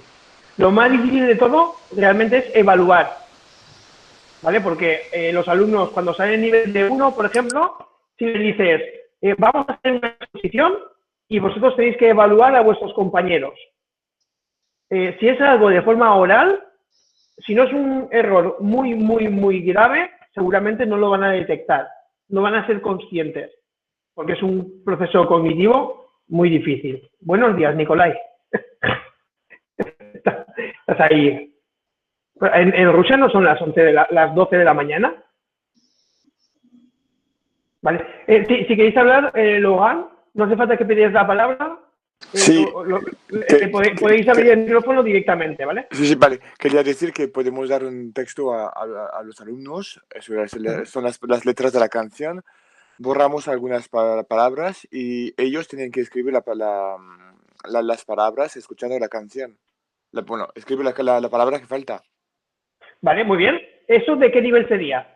Speaker 4: Lo más difícil de todo realmente es evaluar, ¿vale? Porque los alumnos cuando salen en nivel de 1, por ejemplo, si les dices, vamos a hacer una exposición y vosotros tenéis que evaluar a vuestros compañeros. Si es algo de forma oral, si no es un error muy, muy, muy grave, seguramente no lo van a detectar, no van a ser conscientes, porque es un proceso cognitivo muy difícil. Buenos días, Nicolai. Estás ahí. En Rusia no son las 12 de la mañana. Vale. Si queréis hablar, Logan, no hace falta que pidáis la palabra.
Speaker 2: Sí.
Speaker 4: Podéis abrir el micrófono directamente, ¿vale?
Speaker 2: Sí, vale. Quería decir que podemos dar un texto a los alumnos. Son las letras de la canción. Borramos algunas palabras y ellos tienen que escribir las palabras escuchando la canción. Escribe la palabra que falta.
Speaker 4: Vale, muy bien. ¿Eso de qué nivel sería?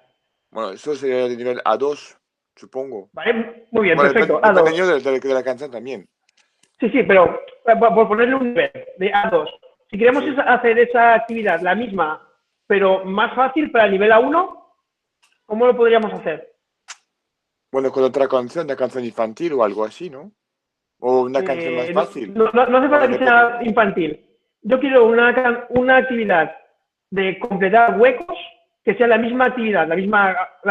Speaker 2: Bueno, eso sería de nivel A2, supongo.
Speaker 4: Vale, muy bien,
Speaker 2: Bueno,
Speaker 4: perfecto.
Speaker 2: A2. De la canción también.
Speaker 4: Sí, pero por ponerle un nivel de A2. Si queremos hacer esa actividad, la misma, pero más fácil para el nivel A1, ¿Cómo lo podríamos hacer?
Speaker 2: Bueno, con otra canción, una canción infantil o algo así, ¿no? O una canción más fácil.
Speaker 4: No hace falta que sea infantil. Yo quiero una actividad de completar huecos que sea la misma actividad, la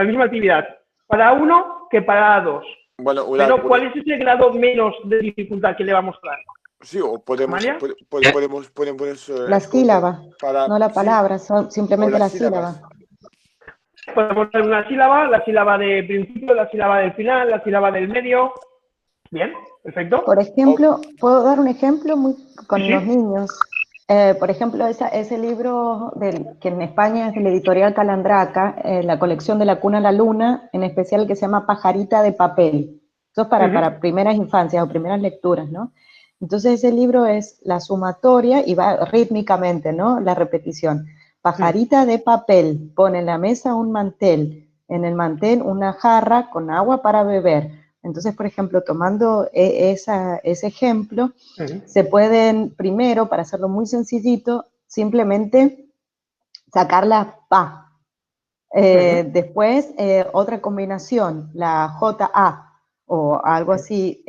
Speaker 4: misma actividad para uno que para dos.
Speaker 2: Bueno,
Speaker 4: pero ¿cuál es ese grado menos de dificultad que le va a mostrar?
Speaker 2: Sí, o podemos
Speaker 7: la sílaba, no la palabra, simplemente la sílaba.
Speaker 4: Podemos dar una sílaba, la sílaba de principio, la sílaba del final, la sílaba del medio. Bien, perfecto.
Speaker 7: Por ejemplo, puedo dar un ejemplo con los niños. Por ejemplo, ese libro que en España es de la editorial Calandraca, la colección de La Cuna a la Luna, en especial que se llama Pajarita de Papel. Eso es para primeras infancias o primeras lecturas, ¿no? Entonces ese libro es la sumatoria y va rítmicamente, ¿no? La repetición. Pajarita de papel, pone en la mesa un mantel, en el mantel una jarra con agua para beber. Entonces, por ejemplo, tomando ese ejemplo, se pueden primero, para hacerlo muy sencillito, simplemente sacar la pa. Después, otra combinación, la JA o algo así.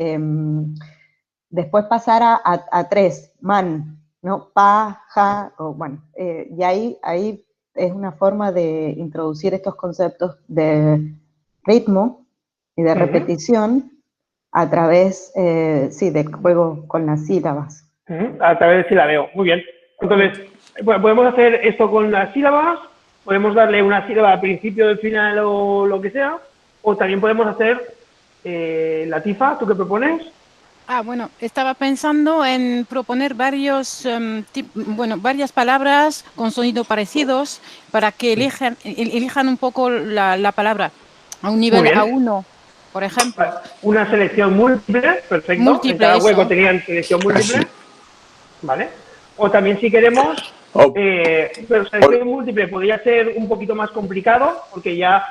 Speaker 7: Después pasar a tres, man, ¿no? Pa, ja, o bueno, y ahí es una forma de introducir estos conceptos de ritmo y de repetición a través, sí, de juego con las sílabas.
Speaker 4: A través del silabeo, muy bien. Entonces, podemos hacer esto con las sílabas, podemos darle una sílaba al principio, del final o lo que sea, o también podemos hacer, Latifa, ¿tú qué propones?
Speaker 8: Bueno, estaba pensando en proponer varias palabras con sonidos parecidos para que elijan un poco la palabra a un nivel A1, por ejemplo.
Speaker 4: Una selección múltiple, perfecto. En cada hueco tenían selección múltiple. ¿Vale? O también si queremos, pero selección múltiple podría ser un poquito más complicado porque ya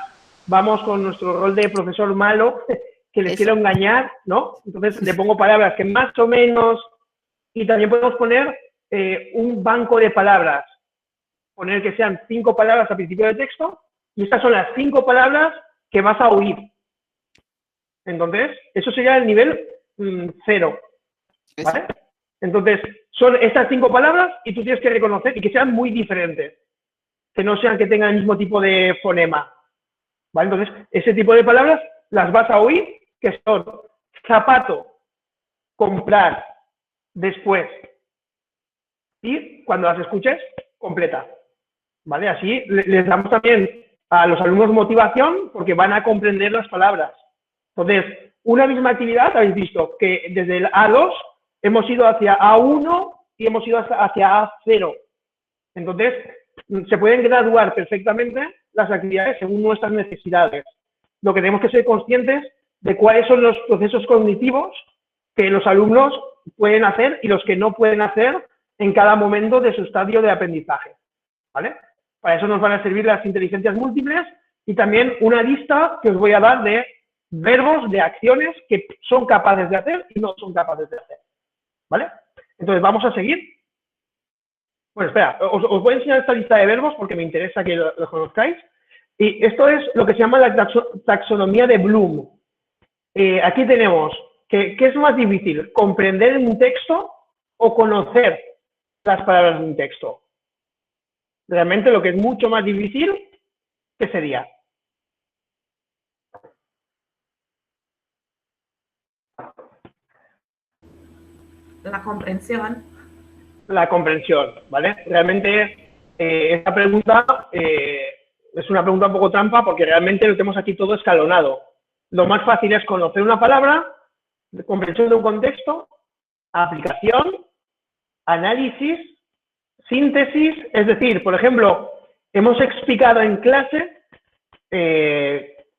Speaker 4: vamos con nuestro rol de profesor malo que les quiero engañar, ¿no? Entonces le pongo palabras que más o menos, y también podemos poner un banco de palabras, poner que sean 5 palabras al principio del texto, y estas son las 5 palabras que vas a oír. Entonces, eso sería el nivel 0, ¿vale? Entonces, son estas 5 palabras y tú tienes que reconocer y que sean muy diferentes, que no sean que tengan el mismo tipo de fonema, ¿vale? Entonces, ese tipo de palabras las vas a oír, que son zapato, comprar, después, y cuando las escuches, completa, ¿vale? Así les damos también a los alumnos motivación porque van a comprender las palabras. Entonces, una misma actividad, habéis visto que desde el A2 hemos ido hacia A1 y hemos ido hacia A0. Entonces, se pueden graduar perfectamente las actividades según nuestras necesidades. Lo que tenemos que ser conscientes de cuáles son los procesos cognitivos que los alumnos pueden hacer y los que no pueden hacer en cada momento de su estadio de aprendizaje, ¿vale? Para eso nos van a servir las inteligencias múltiples y también una lista que os voy a dar de verbos, de acciones que son capaces de hacer y no son capaces de hacer, ¿vale? Entonces, vamos a seguir. Bueno, espera, os voy a enseñar esta lista de verbos porque me interesa que lo conozcáis. Y esto es lo que se llama la taxonomía de Bloom. Aquí tenemos, ¿qué es más difícil? ¿Comprender un texto o conocer las palabras de un texto? Realmente lo que es mucho más difícil, ¿qué sería?
Speaker 10: La comprensión.
Speaker 4: La comprensión, ¿vale? Realmente esta pregunta es una pregunta un poco trampa porque realmente lo tenemos aquí todo escalonado. Lo más fácil es conocer una palabra, comprensión de un contexto, aplicación, análisis, síntesis. Es decir, por ejemplo, hemos explicado en clase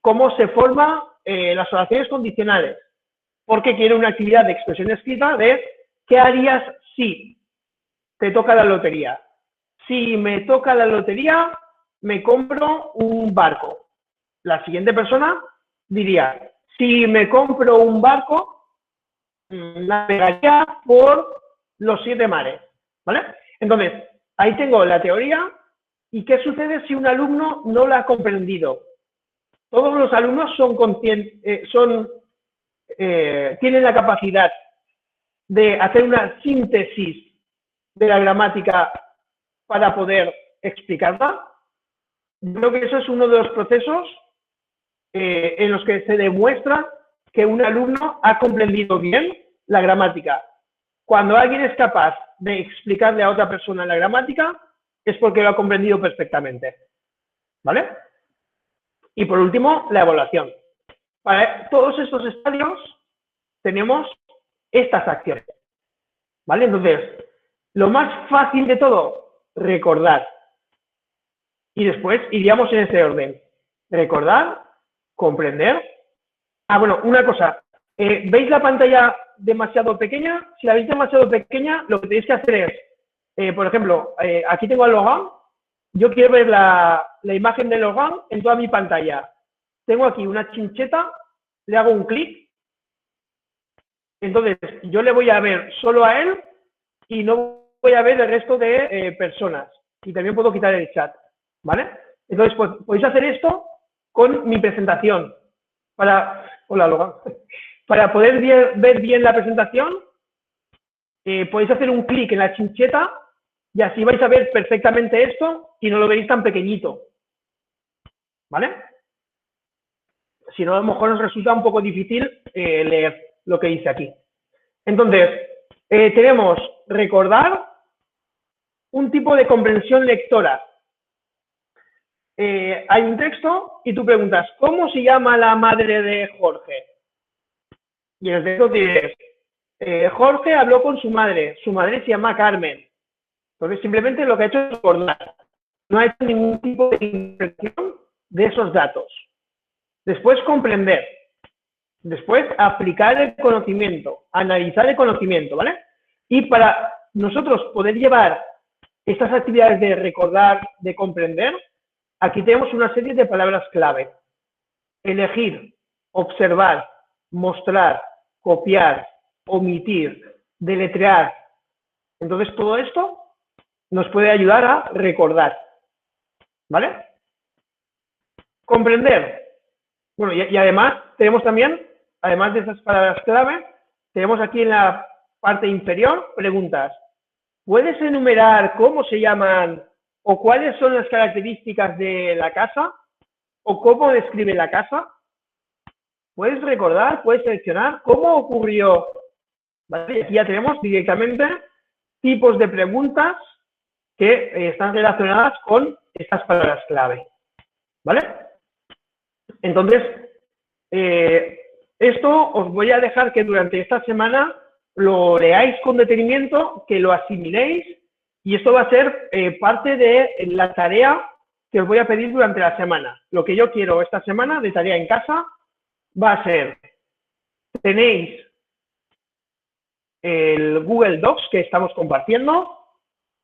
Speaker 4: cómo se forman las oraciones condicionales, porque quiero una actividad de expresión escrita de ¿qué harías si te toca la lotería? Si me toca la lotería, me compro un barco. La siguiente persona diría, si me compro un barco, navegaría por los 7 mares, ¿vale? Entonces, ahí tengo la teoría y ¿qué sucede si un alumno no la ha comprendido? todos los alumnos son tienen la capacidad de hacer una síntesis de la gramática para poder explicarla. Yo creo que eso es uno de los procesos en los que se demuestra que un alumno ha comprendido bien la gramática. Cuando alguien es capaz de explicarle a otra persona la gramática, es porque lo ha comprendido perfectamente. ¿Vale? Y por último, la evaluación. Para todos estos estadios tenemos estas acciones. ¿Vale? Entonces, lo más fácil de todo, recordar. Y después iríamos en ese orden. Recordar, comprender. Ah, bueno, una cosa. ¿Veis la pantalla demasiado pequeña? Si la veis demasiado pequeña, lo que tenéis que hacer es, por ejemplo, aquí tengo el Logan. Yo quiero ver la imagen del Logan en toda mi pantalla. Tengo aquí una chincheta, le hago un clic. Entonces, yo le voy a ver solo a él y no voy a ver el resto de personas. Y también puedo quitar el chat. ¿Vale? Entonces, pues, podéis hacer esto con mi presentación. Hola, Logan. Para poder ver bien la presentación, podéis hacer un clic en la chincheta y así vais a ver perfectamente esto y no lo veis tan pequeñito. ¿Vale? Si no, a lo mejor os resulta un poco difícil leer lo que dice aquí. Entonces, tenemos recordar un tipo de comprensión lectora. Hay un texto y tú preguntas, ¿cómo se llama la madre de Jorge? Y en el texto dices, Jorge habló con su madre se llama Carmen. Entonces simplemente lo que ha hecho es recordar. No ha hecho ningún tipo de interpretación de esos datos. Después comprender. Después aplicar el conocimiento, analizar el conocimiento, ¿vale? Y para nosotros poder llevar estas actividades de recordar, de comprender, aquí tenemos una serie de palabras clave. Elegir, observar, mostrar, copiar, omitir, deletrear. Entonces, todo esto nos puede ayudar a recordar. ¿Vale? Comprender. Bueno, y además tenemos también, además de esas palabras clave, tenemos aquí en la parte inferior preguntas. ¿Puedes enumerar cómo se llaman o cuáles son las características de la casa? ¿O cómo describe la casa? ¿Puedes recordar? ¿Puedes seleccionar? ¿Cómo ocurrió? ¿Vale? Y aquí ya tenemos directamente tipos de preguntas que están relacionadas con estas palabras clave. ¿Vale? Entonces, esto os voy a dejar que durante esta semana lo leáis con detenimiento, que lo asimiléis, y esto va a ser parte de la tarea que os voy a pedir durante la semana. Lo que yo quiero esta semana de tarea en casa va a ser, tenéis el Google Docs que estamos compartiendo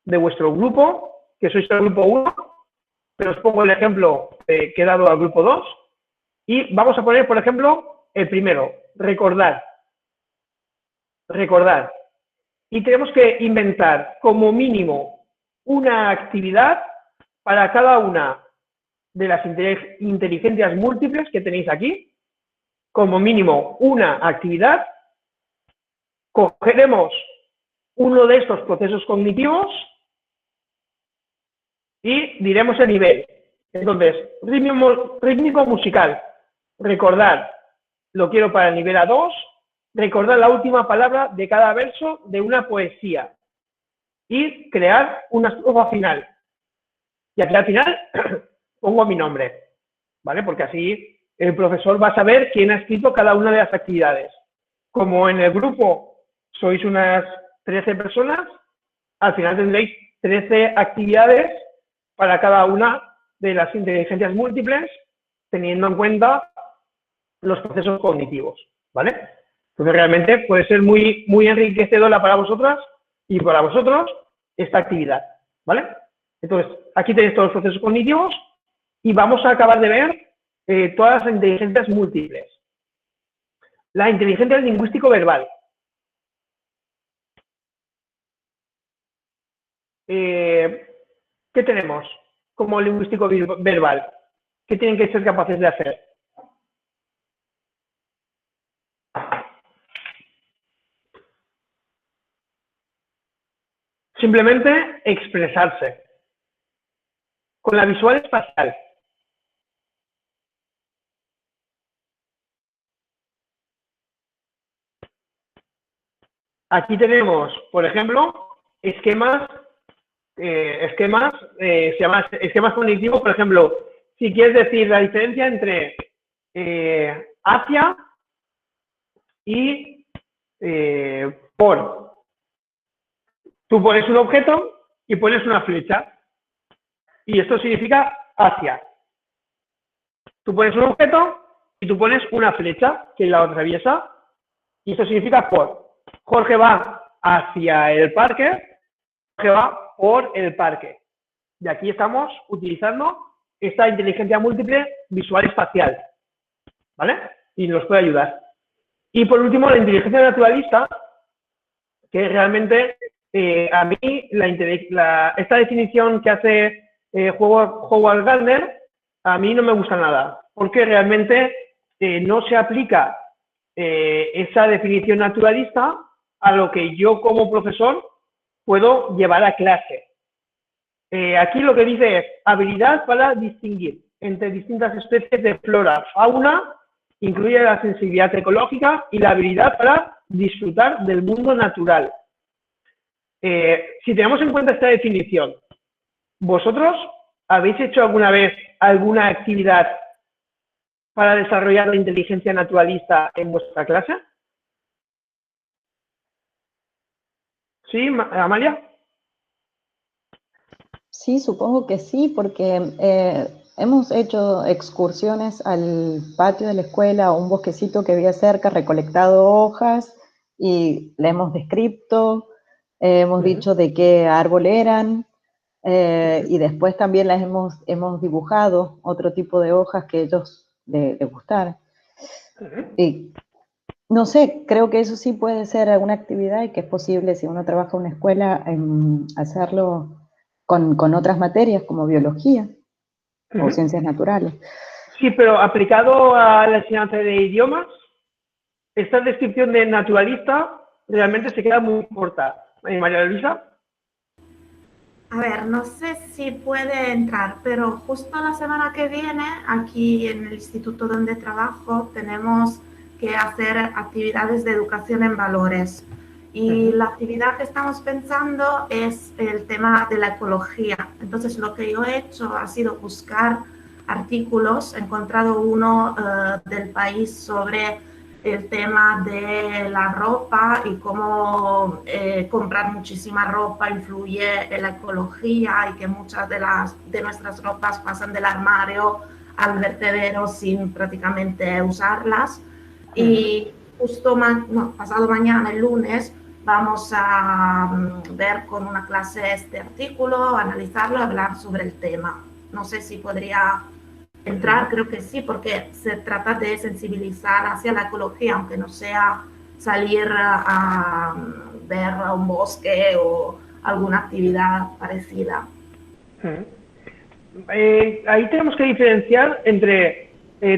Speaker 4: de vuestro grupo, que sois el grupo 1, pero os pongo el ejemplo que he dado al grupo 2, y vamos a poner, por ejemplo, el primero, recordar. Recordar. Y tenemos que inventar como mínimo una actividad para cada una de las inteligencias múltiples que tenéis aquí. Como mínimo una actividad. Cogeremos uno de estos procesos cognitivos y diremos el nivel. Entonces, rítmico musical. Recordar, lo quiero para el nivel A2. Recordar la última palabra de cada verso de una poesía y crear una estrofa final. Y aquí al final pongo mi nombre, ¿vale? Porque así el profesor va a saber quién ha escrito cada una de las actividades. Como en el grupo sois unas 13 personas, al final tendréis 13 actividades para cada una de las inteligencias múltiples, teniendo en cuenta los procesos cognitivos, ¿vale? Entonces realmente puede ser muy, muy enriquecedora para vosotras y para vosotros esta actividad, ¿vale? Entonces, aquí tenéis todos los procesos cognitivos y vamos a acabar de ver todas las inteligencias múltiples. La inteligencia lingüístico-verbal. ¿Qué tenemos como lingüístico-verbal? ¿Qué tienen que ser capaces de hacer? simplemente expresarse. Con la visual espacial. Aquí tenemos, por ejemplo, esquemas se llama esquemas cognitivos, por ejemplo, si quieres decir la diferencia entre hacia y por. Tú pones un objeto y pones una flecha. Y esto significa hacia. Tú pones un objeto y tú pones una flecha que la atraviesa. Y esto significa por. Jorge va hacia el parque, Jorge va por el parque. Y aquí estamos utilizando esta inteligencia múltiple visual espacial. ¿Vale? Y nos puede ayudar. Y por último, la inteligencia naturalista, que realmente a mí esta definición que hace Howard Gardner, a mí no me gusta nada, porque realmente no se aplica esa definición naturalista a lo que yo como profesor puedo llevar a clase. Aquí lo que dice es habilidad para distinguir entre distintas especies de flora, fauna, incluye la sensibilidad ecológica y la habilidad para disfrutar del mundo natural. Si tenemos en cuenta esta definición, ¿vosotros habéis hecho alguna vez alguna actividad para desarrollar la inteligencia naturalista en vuestra clase? ¿Sí, Amalia?
Speaker 7: Sí, supongo que sí, porque hemos hecho excursiones al patio de la escuela, a un bosquecito que había cerca, recolectado hojas y le hemos descrito, hemos dicho de qué árbol eran, y después también las hemos dibujado otro tipo de hojas que a ellos les gustaran. Y no sé, creo que eso sí puede ser una actividad y que es posible, si uno trabaja en una escuela, hacerlo con otras materias como biología o ciencias naturales.
Speaker 4: Sí, pero aplicado a la enseñanza de idiomas, esta descripción de naturalista realmente se queda muy corta. María Luisa.
Speaker 10: A ver, no sé si puede entrar, pero justo la semana que viene, aquí en el instituto donde trabajo, tenemos que hacer actividades de educación en valores. Y la actividad que estamos pensando es el tema de la ecología. Entonces, lo que yo he hecho ha sido buscar artículos. He encontrado uno del país sobre el tema de la ropa y cómo comprar muchísima ropa influye en la ecología y que muchas de nuestras ropas pasan del armario al vertedero sin prácticamente usarlas. Y justo pasado mañana, el lunes, vamos a ver con una clase este artículo, analizarlo, hablar sobre el tema. No sé si podría entrar, creo que sí, porque se trata de sensibilizar hacia la ecología, aunque no sea salir a ver un bosque o alguna actividad parecida.
Speaker 4: Ahí tenemos que diferenciar entre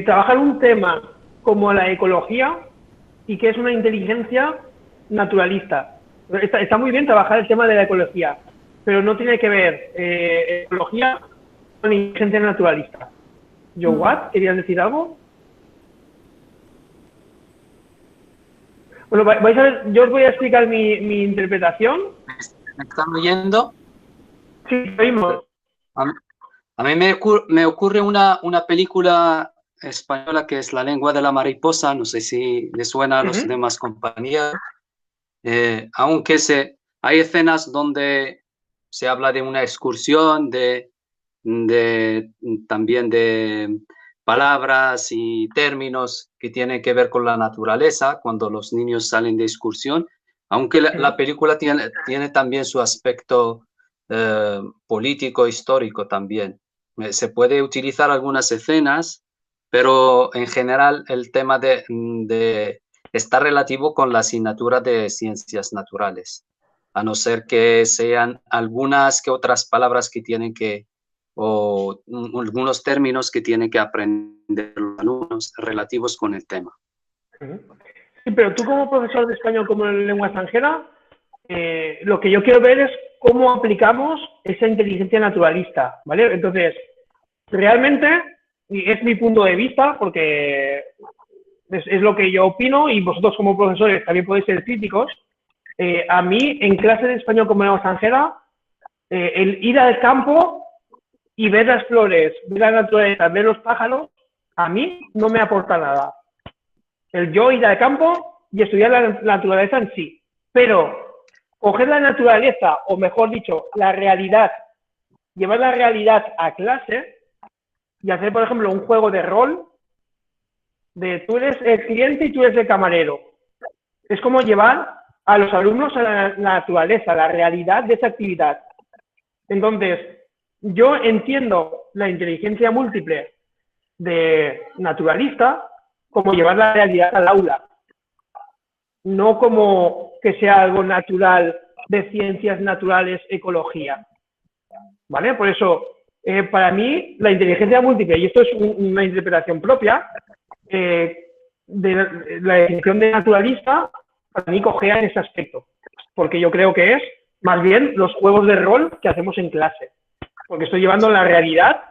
Speaker 4: trabajar un tema como la ecología y que es una inteligencia naturalista. Está muy bien trabajar el tema de la ecología, pero no tiene que ver ecología con inteligencia naturalista. What? ¿Querías decir algo? Bueno, vais a ver, yo os voy a explicar mi interpretación.
Speaker 5: ¿Me están oyendo?
Speaker 4: Sí, oímos.
Speaker 5: A mí me ocurre una película española que es La lengua de la mariposa, no sé si le suena a los demás compañeros, aunque hay escenas donde se habla de una excursión, también de palabras y términos que tienen que ver con la naturaleza cuando los niños salen de excursión, aunque la película tiene también su aspecto político, histórico también. Se puede utilizar algunas escenas, pero en general el tema está relativo con la asignatura de ciencias naturales, a no ser que sean algunas que otras palabras que tienen o algunos términos que tienen que aprender los alumnos relativos con el tema.
Speaker 4: Sí, pero tú como profesor de español como lengua extranjera, lo que yo quiero ver es cómo aplicamos esa inteligencia naturalista, ¿vale? Entonces, realmente, y es mi punto de vista, porque es lo que yo opino, y vosotros como profesores también podéis ser críticos. A mí, en clase de español como lengua extranjera, el ir al campo y ver las flores, ver la naturaleza, ver los pájaros, a mí no me aporta nada. El yo ir al campo y estudiar la naturaleza en sí. Pero coger la naturaleza, o mejor dicho, la realidad, llevar la realidad a clase y hacer, por ejemplo, un juego de rol de tú eres el cliente y tú eres el camarero. Es como llevar a los alumnos a la naturaleza, a la realidad de esa actividad. Entonces, yo entiendo la inteligencia múltiple de naturalista como llevar la realidad al aula, no como que sea algo natural de ciencias naturales, ecología, ¿vale? Por eso, para mí, la inteligencia múltiple, y esto es una interpretación propia, de la definición de naturalista, para mí cojea en ese aspecto, porque yo creo que es más bien los juegos de rol que hacemos en clase, porque estoy llevando la realidad,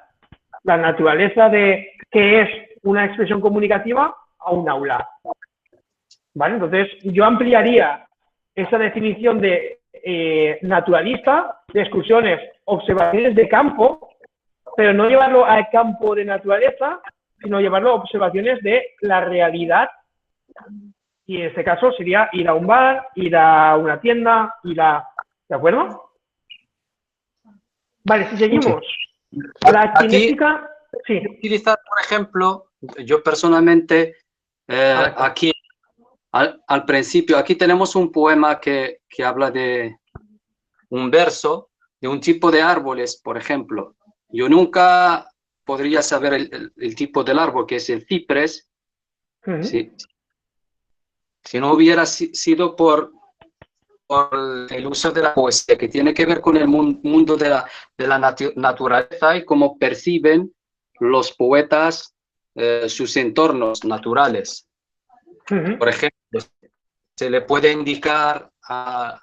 Speaker 4: la naturaleza de qué es una expresión comunicativa a un aula, ¿vale? Entonces, yo ampliaría esa definición de naturalista, de excursiones, observaciones de campo, pero no llevarlo al campo de naturaleza, sino llevarlo a observaciones de la realidad. Y en este caso sería ir a un bar, ir a una tienda, ir a... ¿De acuerdo? Vale, si seguimos. La cinética... Sí.
Speaker 5: Utilizar, por ejemplo, yo personalmente, aquí, al principio, aquí tenemos un poema que habla de un verso, de un tipo de árboles, por ejemplo. Yo nunca podría saber el tipo del árbol, que es el ciprés, si no hubiera sido por el uso de la poesía, que tiene que ver con el mundo de la naturaleza y cómo perciben los poetas sus entornos naturales. Por ejemplo, se le puede indicar a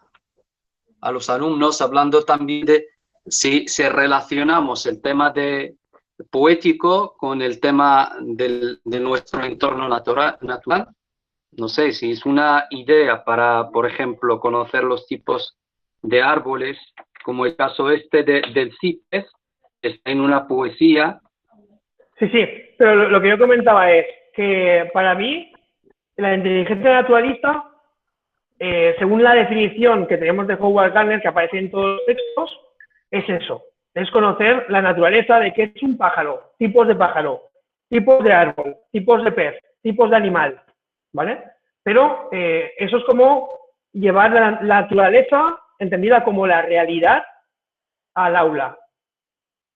Speaker 5: los alumnos, hablando también de si relacionamos el tema de poético con el tema de nuestro entorno natural. No sé si es una idea para, por ejemplo, conocer los tipos de árboles, como el caso del ciprés, está en una poesía.
Speaker 4: Sí, pero lo que yo comentaba es que para mí la inteligencia naturalista, según la definición que tenemos de Howard Gardner, que aparece en todos los textos, es eso, es conocer la naturaleza de qué es un pájaro, tipos de árbol, tipos de pez, tipos de animal, ¿vale? Pero eso es como llevar la naturaleza, entendida como la realidad, al aula,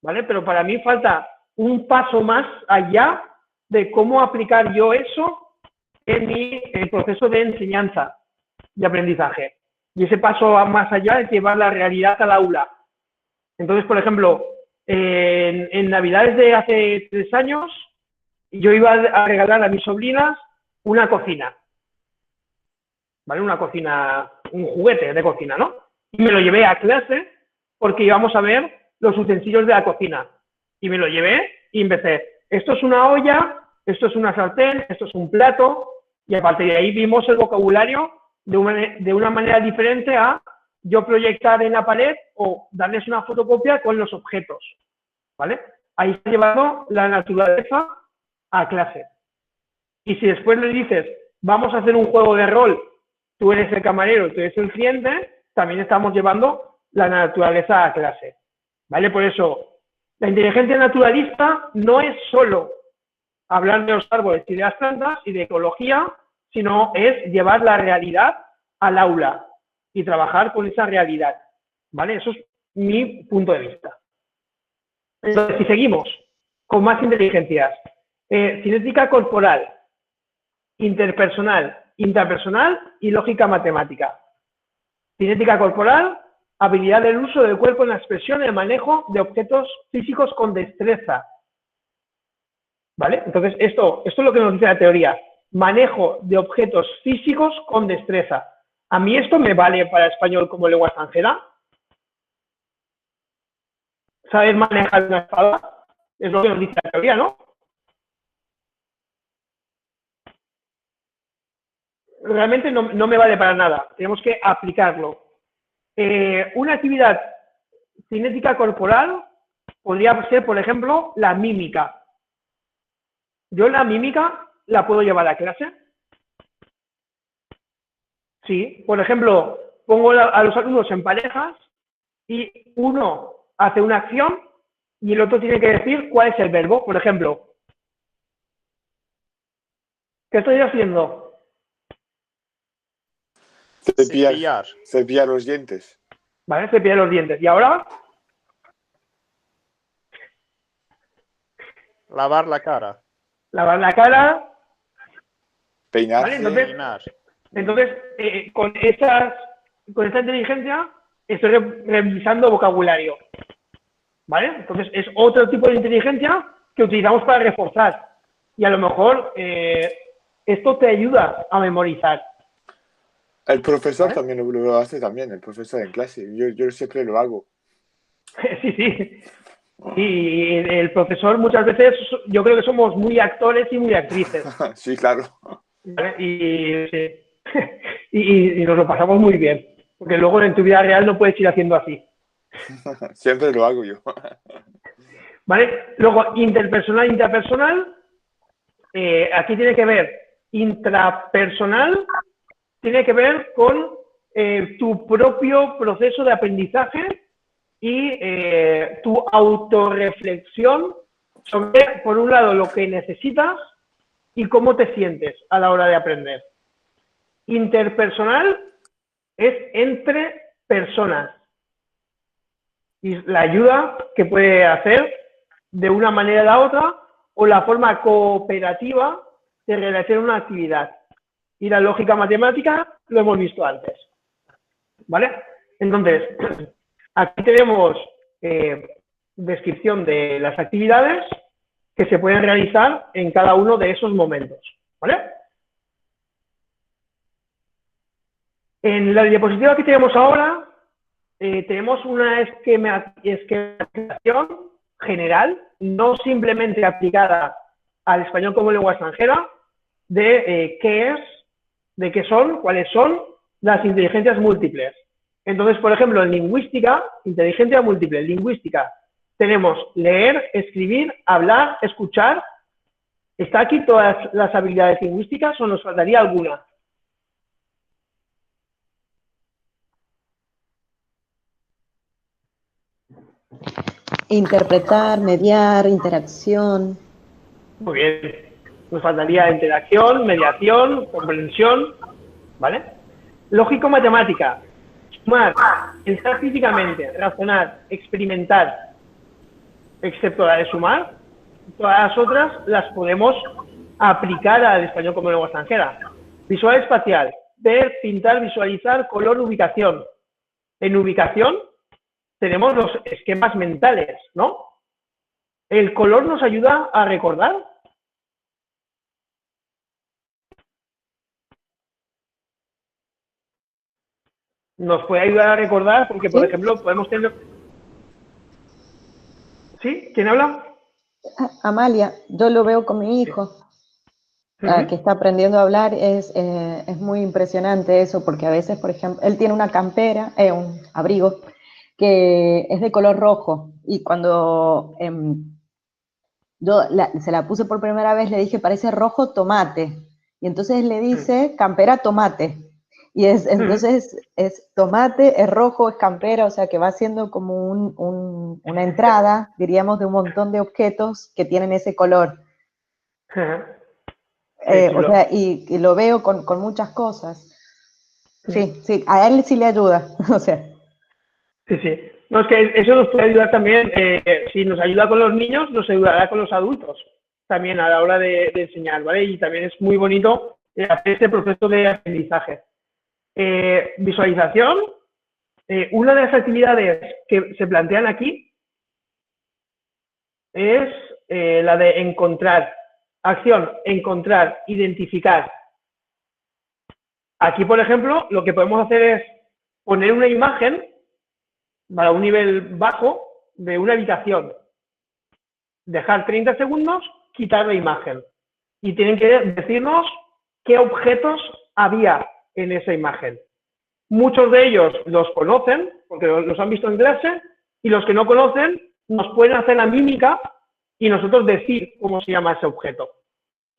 Speaker 4: ¿vale? Pero para mí falta un paso más allá de cómo aplicar yo eso en mi proceso de enseñanza y aprendizaje. Y ese paso más allá es llevar la realidad al aula. Entonces, por ejemplo, en Navidades de hace 3 años, yo iba a regalar a mis sobrinas una cocina, ¿vale? Una cocina, un juguete de cocina, ¿no? Y me lo llevé a clase porque íbamos a ver los utensilios de la cocina. Y me lo llevé y empecé, esto es una olla, esto es una sartén, esto es un plato, y a partir de ahí vimos el vocabulario de una manera diferente a yo proyectar en la pared o darles una fotocopia con los objetos, ¿vale? Ahí está llevando la naturaleza a clase. Y si después le dices, vamos a hacer un juego de rol, tú eres el camarero, tú eres el cliente, también estamos llevando la naturaleza a clase, ¿vale? Por eso, la inteligencia naturalista no es solo hablar de los árboles y de las plantas y de ecología, sino es llevar la realidad al aula y trabajar con esa realidad, ¿vale? Eso es mi punto de vista. Entonces, si seguimos con más inteligencias, cinética corporal, interpersonal, intrapersonal y lógica matemática. Cinética corporal, habilidad del uso del cuerpo en la expresión y el manejo de objetos físicos con destreza. ¿Vale? Entonces, esto es lo que nos dice la teoría. Manejo de objetos físicos con destreza. ¿A mí esto me vale para español como lengua extranjera? saber manejar una espada, es lo que nos dice la teoría, ¿no? Realmente no me vale para nada, tenemos que aplicarlo. Una actividad cinética corporal podría ser, por ejemplo, la mímica. Yo la mímica la puedo llevar a clase. Sí, por ejemplo, pongo a los alumnos en parejas y uno hace una acción y el otro tiene que decir cuál es el verbo. Por ejemplo, ¿qué estoy haciendo?
Speaker 2: Cepillar los dientes.
Speaker 4: Vale, cepillar los dientes. ¿Y ahora?
Speaker 3: Lavar la cara.
Speaker 4: Lavar la cara.
Speaker 2: Peinarse.
Speaker 4: ¿Vale? Entonces con esta inteligencia estoy revisando vocabulario. ¿Vale? Entonces es otro tipo de inteligencia que utilizamos para reforzar. Y a lo mejor esto te ayuda a memorizar.
Speaker 2: El profesor también lo hace también, el profesor en clase. Yo siempre lo hago.
Speaker 4: Sí. Y el profesor muchas veces, yo creo que somos muy actores y muy actrices.
Speaker 2: Sí, claro.
Speaker 4: ¿Vale? Y nos lo pasamos muy bien. Porque luego en tu vida real no puedes ir haciendo así.
Speaker 2: Siempre lo hago yo.
Speaker 4: ¿Vale? Luego, interpersonal, intrapersonal. Aquí tiene que ver intrapersonal. Tiene que ver con tu propio proceso de aprendizaje y tu autorreflexión sobre, por un lado, lo que necesitas y cómo te sientes a la hora de aprender. Interpersonal es entre personas y la ayuda que puede hacer de una manera o la otra o la forma cooperativa de realizar una actividad. Y la lógica matemática lo hemos visto antes. ¿Vale? Entonces, aquí tenemos descripción de las actividades que se pueden realizar en cada uno de esos momentos. ¿Vale? En la diapositiva que tenemos ahora, tenemos una esquematización general, no simplemente aplicada al español como lengua extranjera, de qué es, de qué son, cuáles son las inteligencias múltiples. Entonces, por ejemplo, en lingüística, inteligencia múltiple, lingüística, tenemos leer, escribir, hablar, escuchar. ¿Está aquí todas las habilidades lingüísticas o nos faltaría alguna?
Speaker 7: Interpretar, mediar, interacción.
Speaker 4: Muy bien. Nos faltaría interacción, mediación, comprensión, ¿vale? Lógico-matemática, sumar, pensar críticamente, razonar, experimentar, excepto la de sumar, todas las otras las podemos aplicar al español como lengua extranjera. Visual espacial, ver, pintar, visualizar, color, ubicación. En ubicación tenemos los esquemas mentales, ¿no? El color nos ayuda a recordar. Nos puede ayudar a recordar porque, por ejemplo, podemos tener... ¿Sí? ¿Quién habla?
Speaker 7: Amalia, yo lo veo con mi hijo, que está aprendiendo a hablar. Es muy impresionante eso, porque a veces, por ejemplo, él tiene una campera, un abrigo, que es de color rojo, y cuando se la puse por primera vez, le dije, parece rojo tomate, y entonces le dice, campera tomate. Y entonces es tomate, es rojo, es campera, o sea que va siendo como una entrada, diríamos, de un montón de objetos que tienen ese color. O sea, y lo veo con muchas cosas. Sí, a él sí le ayuda, o sea.
Speaker 4: Sí. No, es que eso nos puede ayudar también, si nos ayuda con los niños, nos ayudará con los adultos, también a la hora de enseñar, ¿vale? Y también es muy bonito hacer este proceso de aprendizaje. Visualización, una de las actividades que se plantean aquí es la de encontrar, acción, encontrar, identificar. Aquí, por ejemplo, lo que podemos hacer es poner una imagen para un nivel bajo de una habitación. Dejar 30 segundos, quitar la imagen. Y tienen que decirnos qué objetos había en esa imagen. Muchos de ellos los conocen, porque los han visto en clase, y los que no conocen nos pueden hacer la mímica y nosotros decir cómo se llama ese objeto,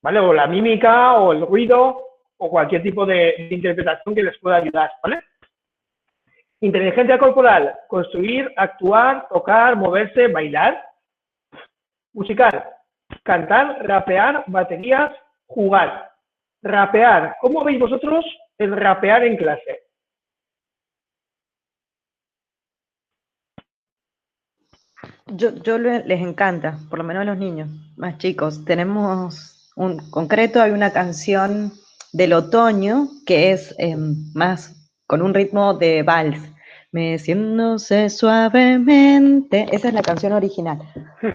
Speaker 4: ¿vale? O la mímica, o el ruido, o cualquier tipo de interpretación que les pueda ayudar, ¿vale? Inteligencia corporal, construir, actuar, tocar, moverse, bailar. Musical, cantar, rapear, baterías, jugar. Rapear, ¿cómo veis vosotros el rapear en clase?
Speaker 7: Les encanta, por lo menos a los niños más chicos. Tenemos un concreto, hay una canción del otoño que es más con un ritmo de vals. Meciéndose suavemente, esa es la canción original.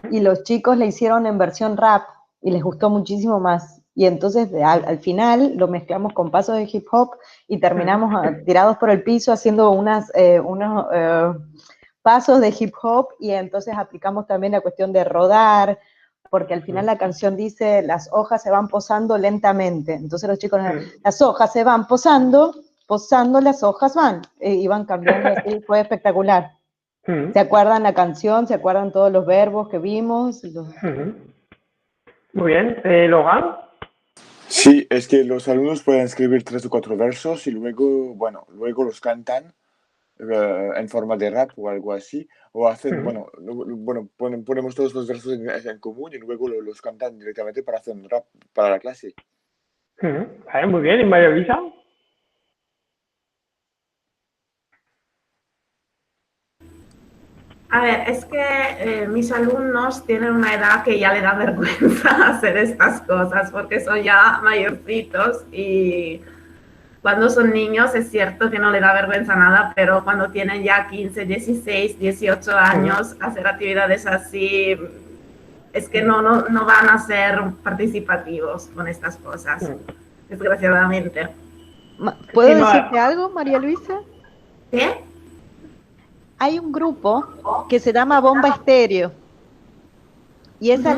Speaker 7: Y los chicos la hicieron en versión rap y les gustó muchísimo más. Y entonces al final lo mezclamos con pasos de hip hop y terminamos tirados por el piso haciendo unos pasos de hip hop, y entonces aplicamos también la cuestión de rodar, porque al final la canción dice las hojas se van posando lentamente. Entonces los chicos, las hojas se van posando, las hojas van, y van cambiando así, fue espectacular. ¿Se acuerdan la canción? ¿Se acuerdan todos los verbos que vimos?
Speaker 4: Muy bien. ¿Logan?
Speaker 2: Sí, es que los alumnos pueden escribir 3 o 4 versos y luego, bueno, luego los cantan en forma de rap o algo así, o hacen, ponemos todos los versos en común y luego los cantan directamente para hacer un rap para la clase.
Speaker 4: Muy bien. ¿Y María Luisa?
Speaker 10: A ver, es que mis alumnos tienen una edad que ya le da vergüenza hacer estas cosas porque son ya mayorcitos, y cuando son niños es cierto que no le da vergüenza nada, pero cuando tienen ya 15, 16, 18 años, hacer actividades así, es que no van a ser participativos con estas cosas, desgraciadamente.
Speaker 7: ¿Puedo decirte algo, María Luisa?
Speaker 10: ¿Qué?
Speaker 7: Hay un grupo que se llama Bomba Estéreo, y esa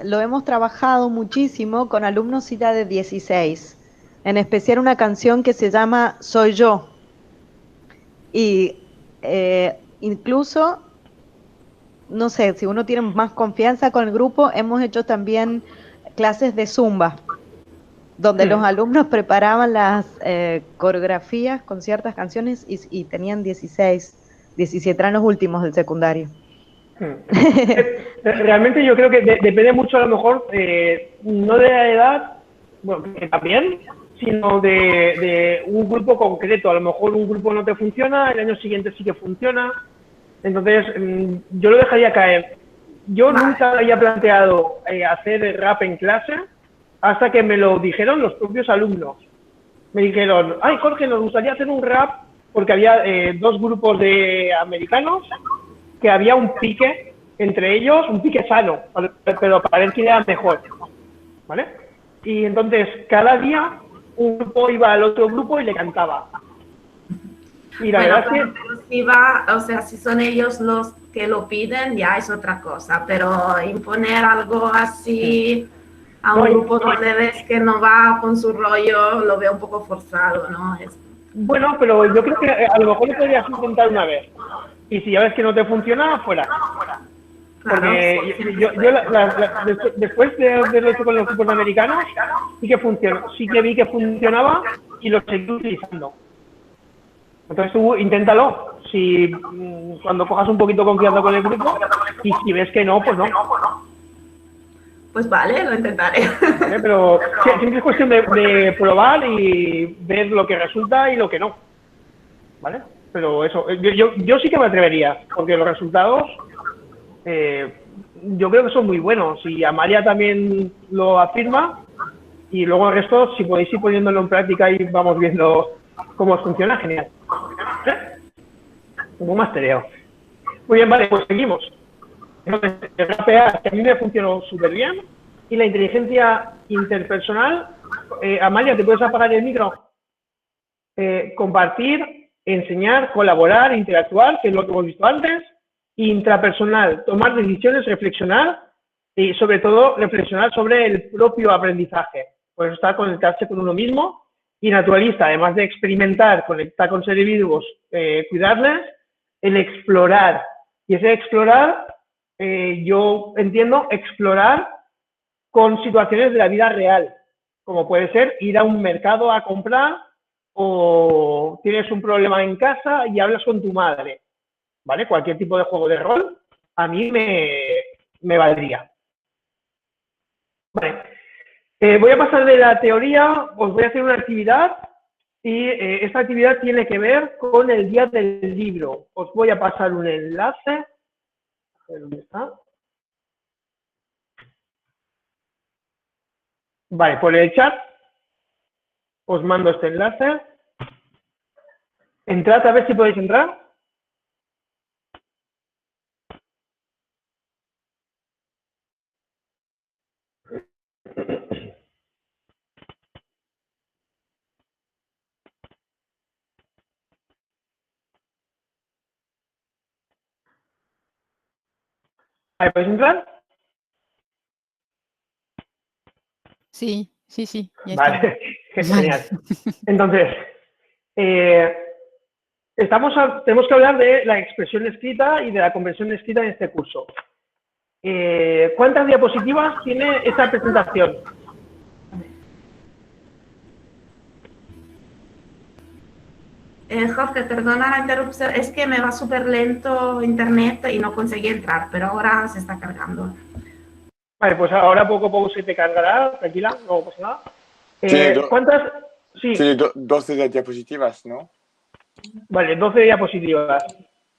Speaker 7: lo hemos trabajado muchísimo con alumnos ya de 16, en especial una canción que se llama Soy Yo, y incluso, no sé, si uno tiene más confianza con el grupo, hemos hecho también clases de Zumba, donde los alumnos preparaban las coreografías con ciertas canciones y tenían 16, 17 eran los últimos del secundario.
Speaker 4: Realmente yo creo que depende mucho, a lo mejor, no de la edad, bueno, que también, sino de un grupo concreto. A lo mejor un grupo no te funciona, el año siguiente sí que funciona. Entonces, yo lo dejaría caer. Yo nunca había planteado hacer rap en clase hasta que me lo dijeron los propios alumnos. Me dijeron, ay, Jorge, nos gustaría hacer un rap, porque había 2 grupos de americanos, que había un pique entre ellos, un pique sano, pero para ver quién era mejor, ¿vale? Y entonces, cada día, un grupo iba al otro grupo y le cantaba. Y la verdad es que...
Speaker 10: si son ellos los que lo piden, ya es otra cosa, pero imponer algo así a un grupo donde ves que no va con su rollo, lo veo un poco forzado, ¿no?
Speaker 4: Bueno, pero yo creo que a lo mejor lo podrías intentar una vez. Y si ya ves que no te funciona, fuera. Porque después de haberlo hecho con los grupos americanos, sí que vi que funcionaba y lo seguí utilizando. Entonces tú inténtalo. Si cuando cojas un poquito confianza con el grupo, y si ves que no, pues no.
Speaker 10: Pues vale, lo intentaré.
Speaker 4: ¿Vale? Pero siempre es cuestión de probar y ver lo que resulta y lo que no. ¿Vale? Pero eso, yo sí que me atrevería, porque los resultados yo creo que son muy buenos. Y Amalia también lo afirma, y luego el resto, si podéis ir poniéndolo en práctica y vamos viendo cómo funciona, genial. Como un mastereo. Muy bien, vale, pues seguimos. Entonces, el rapear, que a mí me funcionó súper bien, y la inteligencia interpersonal, Amalia, ¿te puedes apagar el micro? Compartir, enseñar, colaborar, interactuar, que es lo que hemos visto antes, intrapersonal, tomar decisiones, reflexionar y sobre todo reflexionar sobre el propio aprendizaje. Por eso está conectarse con uno mismo. Y naturalista, además de experimentar, conectar con seres vivos, cuidarles, el explorar. Y ese explorar, yo entiendo explorar con situaciones de la vida real, como puede ser ir a un mercado a comprar o tienes un problema en casa y hablas con tu madre, ¿vale? Cualquier tipo de juego de rol a mí me valdría. Vale. Voy a pasar de la teoría, os voy a hacer una actividad y esta actividad tiene que ver con el día del libro. Os voy a pasar un enlace. A ver dónde está. Vale, por el chat os mando este enlace. Entrad a ver si podéis entrar. Vale, ¿podéis entrar?
Speaker 8: Sí, sí, sí. Ya
Speaker 4: Vale, genial. Entonces, tenemos que hablar de la expresión escrita y de la comprensión escrita en este curso. ¿Cuántas diapositivas tiene esta presentación?
Speaker 10: Jorge, perdona la interrupción, es que me va súper lento internet y no conseguí entrar, pero ahora se está cargando.
Speaker 4: Vale, pues ahora poco a poco se te cargará, tranquila, no pasa nada. ¿Cuántas? Sí.
Speaker 2: Tiene 12 diapositivas, ¿no?
Speaker 4: Vale, 12 diapositivas.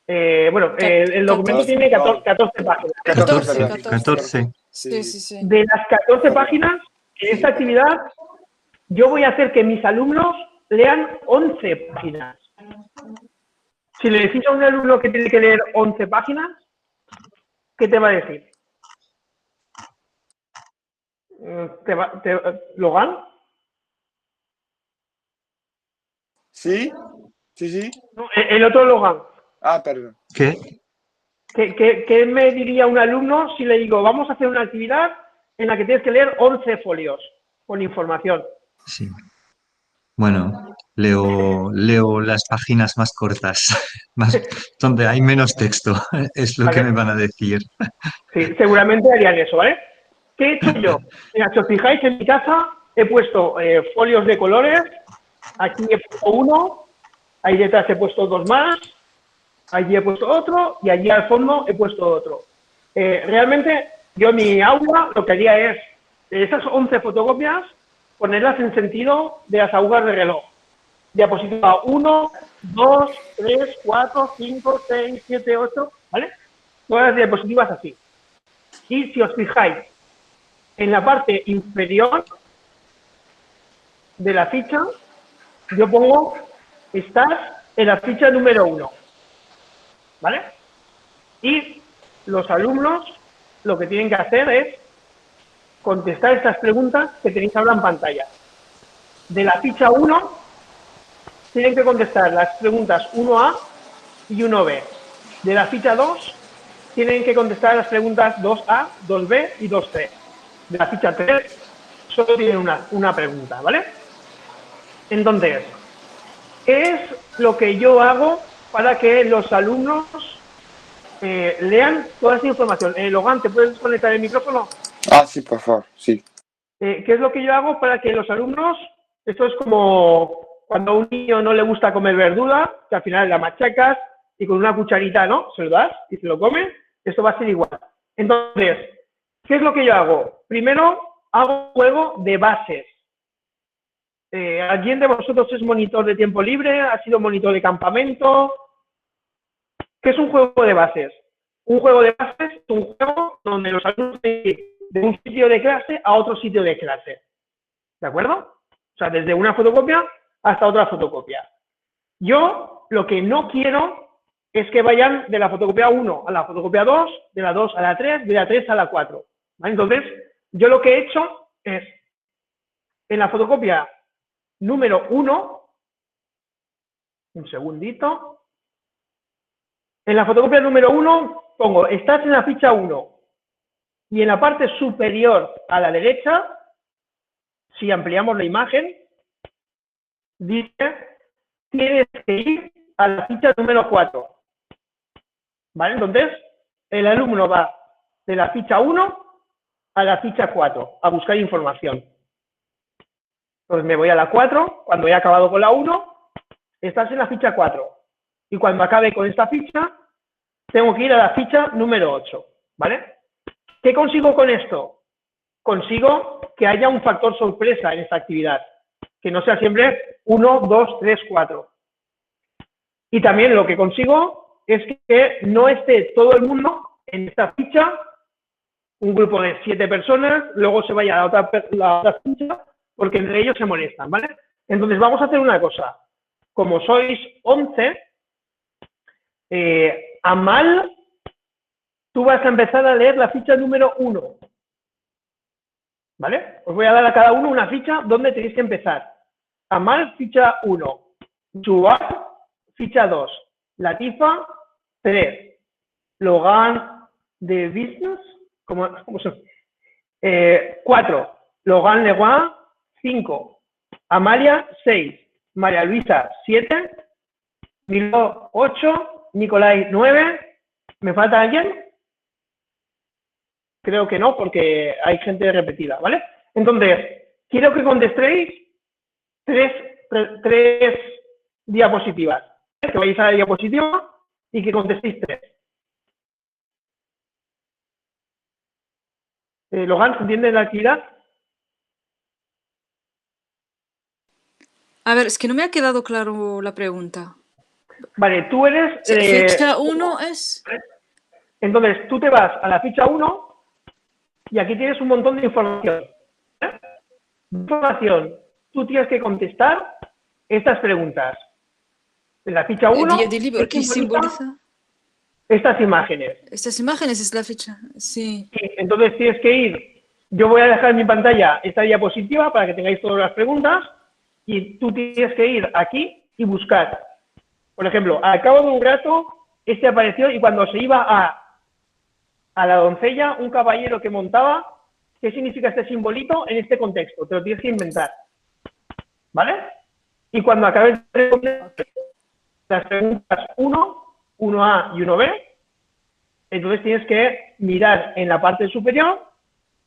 Speaker 4: Bueno, el documento tiene 14 páginas.
Speaker 6: 14.
Speaker 11: Sí, sí, sí.
Speaker 4: De las 14 páginas, en esta actividad, yo voy a hacer que mis alumnos lean 11 páginas. Si le decís a un alumno que tiene que leer 11 páginas, ¿qué te va a decir? ¿Logan?
Speaker 2: ¿Sí? Sí, sí.
Speaker 4: No, el otro Logan.
Speaker 2: Ah, perdón.
Speaker 6: ¿Qué?
Speaker 4: ¿Qué me diría un alumno si le digo, vamos a hacer una actividad en la que tienes que leer 11 folios con información?
Speaker 6: Sí. Bueno, leo las páginas más cortas, donde hay menos texto, es lo que me van a decir.
Speaker 4: Sí, seguramente harían eso, ¿vale? ¿Qué he hecho yo? Mira, si os fijáis, en mi casa he puesto folios de colores, aquí he puesto uno, ahí detrás he puesto dos más, allí he puesto otro y allí al fondo he puesto otro. Realmente, yo en mi aula lo que haría es, de esas 11 fotocopias, ponerlas en sentido de las agujas de reloj. Diapositiva 1, 2, 3, 4, 5, 6, 7, 8, ¿vale? Todas las diapositivas así. Y si os fijáis, en la parte inferior de la ficha, yo pongo, estás en la ficha número 1, ¿vale? Y los alumnos lo que tienen que hacer es contestar estas preguntas que tenéis ahora en pantalla. De la ficha 1, tienen que contestar las preguntas 1A y 1B. De la ficha 2, tienen que contestar las preguntas 2A, 2B y 2C. De la ficha 3, solo tienen una pregunta, ¿vale? Entonces, ¿qué es lo que yo hago para que los alumnos lean toda esa información? Logan, ¿te puedes conectar el micrófono?
Speaker 2: Ah, sí, por favor, sí.
Speaker 4: ¿Qué es lo que yo hago para que los alumnos, esto es como cuando a un niño no le gusta comer verdura, que al final la machacas y con una cucharita, ¿no? Se lo das y se lo come, esto va a ser igual. Entonces, ¿qué es lo que yo hago? Primero, hago un juego de bases. ¿Alguien de vosotros es monitor de tiempo libre? ¿Ha sido monitor de campamento? ¿Qué es un juego de bases? Un juego de bases es un juego donde los alumnos tienen que ir de un sitio de clase a otro sitio de clase. ¿De acuerdo? O sea, desde una fotocopia hasta otra fotocopia. Yo lo que no quiero es que vayan de la fotocopia 1 a la fotocopia 2, de la 2 a la 3, de la 3 a la 4. ¿Vale? Entonces, yo lo que he hecho es, en la fotocopia número 1, un segundito, En la fotocopia número 1 pongo, estás en la ficha 1 y en la parte superior a la derecha, si ampliamos la imagen, dice, tienes que ir a la ficha número 4. ¿Vale? Entonces, el alumno va de la ficha 1 a la ficha 4 a buscar información. Entonces me voy a la 4, cuando he acabado con la 1, estás en la ficha 4. Y cuando acabe con esta ficha, tengo que ir a la ficha número 8, ¿vale? ¿Qué consigo con esto? Consigo que haya un factor sorpresa en esta actividad, que no sea siempre 1, 2, 3, 4. Y también lo que consigo es que no esté todo el mundo en esta ficha, un grupo de 7 personas, luego se vaya a la otra ficha, porque entre ellos se molestan, ¿vale? Entonces vamos a hacer una cosa. Como sois 11, Amal, tú vas a empezar a leer la ficha número 1. ¿Vale? Os voy a dar a cada uno una ficha donde tenéis que empezar. Amal, ficha 1. Juan, ficha 2. Latifa, 3. Logan de Business, ¿cómo son? 4. Logan Leguá, 5. Amalia, 6. María Luisa, 7. Milo, 8. Nicolai, 9. ¿Me falta alguien? Creo que no, porque hay gente repetida, ¿vale? Entonces, quiero que contestéis tres diapositivas. Que vayáis a la diapositiva y que contestéis 3. Logan, ¿se entiende la actividad?
Speaker 11: A ver, es que no me ha quedado claro la pregunta.
Speaker 4: Vale, tú eres...
Speaker 11: Ficha 1 es...
Speaker 4: Entonces, tú te vas a la ficha 1 y aquí tienes un montón de información. Tú tienes que contestar estas preguntas. En la ficha 1,
Speaker 11: ¿qué simboliza?
Speaker 4: Estas imágenes.
Speaker 11: Estas imágenes es la ficha, sí.
Speaker 4: Sí. Entonces tienes que ir, yo voy a dejar en mi pantalla esta diapositiva para que tengáis todas las preguntas y tú tienes que ir aquí y buscar. Por ejemplo, al cabo de un rato, este apareció y cuando se iba a la doncella, un caballero que montaba, ¿qué significa este simbolito en este contexto? Te lo tienes que inventar. ¿Vale? Y cuando acabes de contestar las preguntas 1A y 1B, entonces tienes que mirar en la parte superior,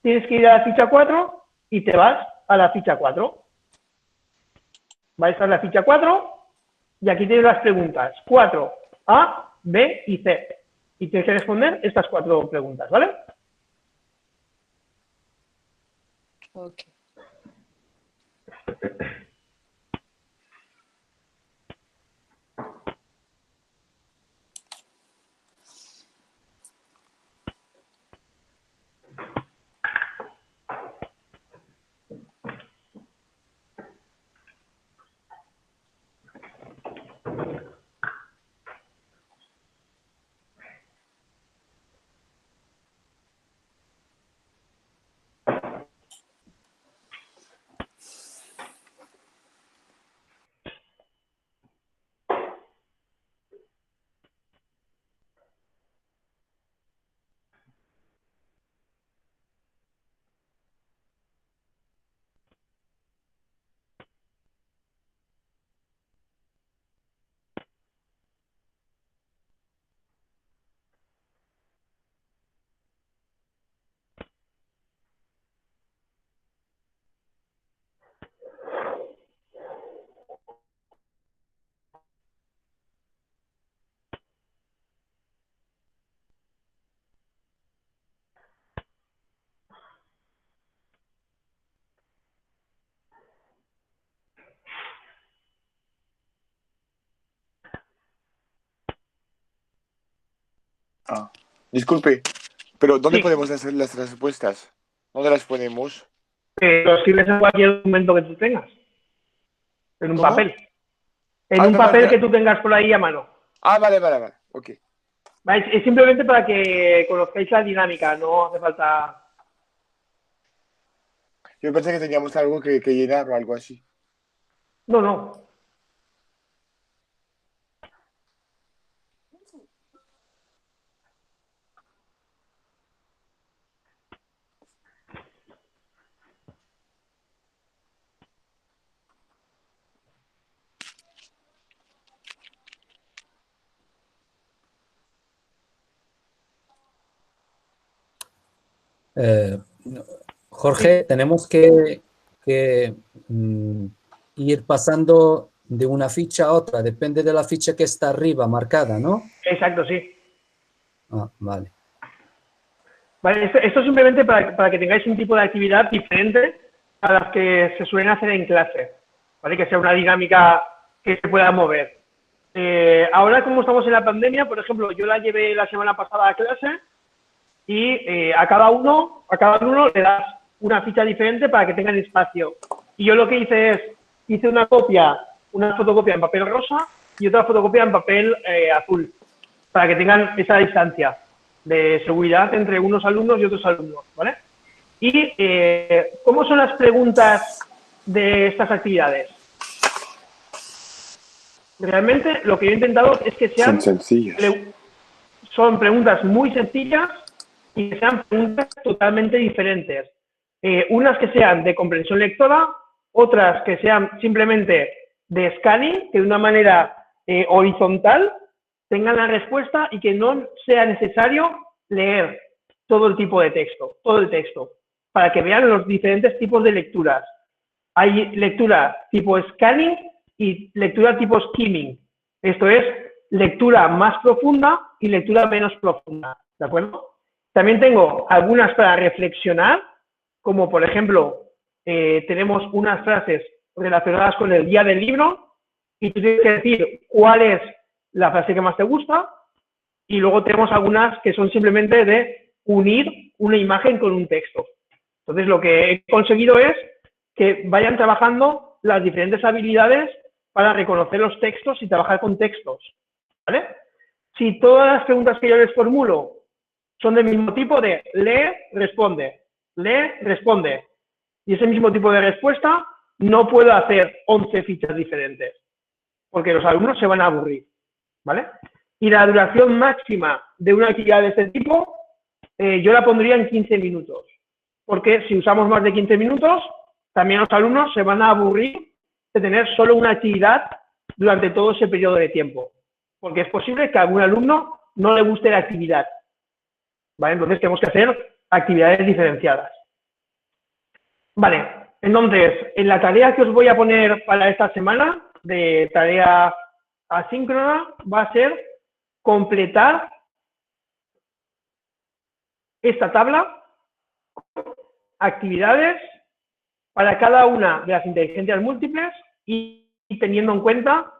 Speaker 4: tienes que ir a la ficha 4 y te vas a la ficha 4. Vais a la ficha 4 y aquí tienes las preguntas 4A, B y C. Y tienes que responder estas 4 preguntas, ¿vale?
Speaker 11: Ok.
Speaker 2: Disculpe, pero ¿dónde
Speaker 4: Sí.
Speaker 2: podemos hacer las respuestas? ¿Dónde las ponemos?
Speaker 4: Lo escribes en cualquier documento que tú tengas. En un
Speaker 2: ¿Cómo?
Speaker 4: papel. En
Speaker 2: Ah,
Speaker 4: un
Speaker 2: no,
Speaker 4: papel
Speaker 2: no,
Speaker 4: que tú tengas por ahí a mano.
Speaker 2: Ah, vale, ok.
Speaker 4: ¿Vale? Es simplemente para que conozcáis la dinámica, no hace falta...
Speaker 2: Yo pensé que teníamos algo que llenar o algo así.
Speaker 4: No.
Speaker 12: Jorge, tenemos que ir pasando de una ficha a otra, depende de la ficha que está arriba marcada, ¿no?
Speaker 4: Exacto, sí.
Speaker 12: Ah, vale.
Speaker 4: Vale, esto simplemente para que tengáis un tipo de actividad diferente a las que se suelen hacer en clase, ¿vale? Que sea una dinámica que se pueda mover. Ahora, como estamos en la pandemia, por ejemplo, yo la llevé la semana pasada a clase y a cada uno le das una ficha diferente para que tengan espacio. Y yo lo que hice una fotocopia en papel rosa y otra fotocopia en papel azul, para que tengan esa distancia de seguridad entre unos alumnos y otros alumnos, ¿vale? Y, ¿cómo son las preguntas de estas actividades? Realmente lo que yo he intentado es que sean son preguntas muy sencillas y que sean preguntas totalmente diferentes. Unas que sean de comprensión lectora, otras que sean simplemente de scanning, que de una manera horizontal tengan la respuesta y que no sea necesario leer todo el tipo de texto, todo el texto, para que vean los diferentes tipos de lecturas. Hay lectura tipo scanning y lectura tipo skimming. Esto es lectura más profunda y lectura menos profunda, ¿de acuerdo? También tengo algunas para reflexionar, como por ejemplo, tenemos unas frases relacionadas con el día del libro y tú tienes que decir cuál es la frase que más te gusta, y luego tenemos algunas que son simplemente de unir una imagen con un texto. Entonces, lo que he conseguido es que vayan trabajando las diferentes habilidades para reconocer los textos y trabajar con textos, ¿vale? Si todas las preguntas que yo les formulo son del mismo tipo de lee, responde, y ese mismo tipo de respuesta, no puedo hacer 11 fichas diferentes, porque los alumnos se van a aburrir, ¿vale? Y la duración máxima de una actividad de este tipo, yo la pondría en 15 minutos, porque si usamos más de 15 minutos, también los alumnos se van a aburrir de tener solo una actividad durante todo ese periodo de tiempo, porque es posible que a algún alumno no le guste la actividad, ¿vale? Entonces tenemos que hacer actividades diferenciadas. Vale, entonces, en la tarea que os voy a poner para esta semana, de tarea asíncrona, va a ser completar esta tabla, actividades para cada una de las inteligencias múltiples y teniendo en cuenta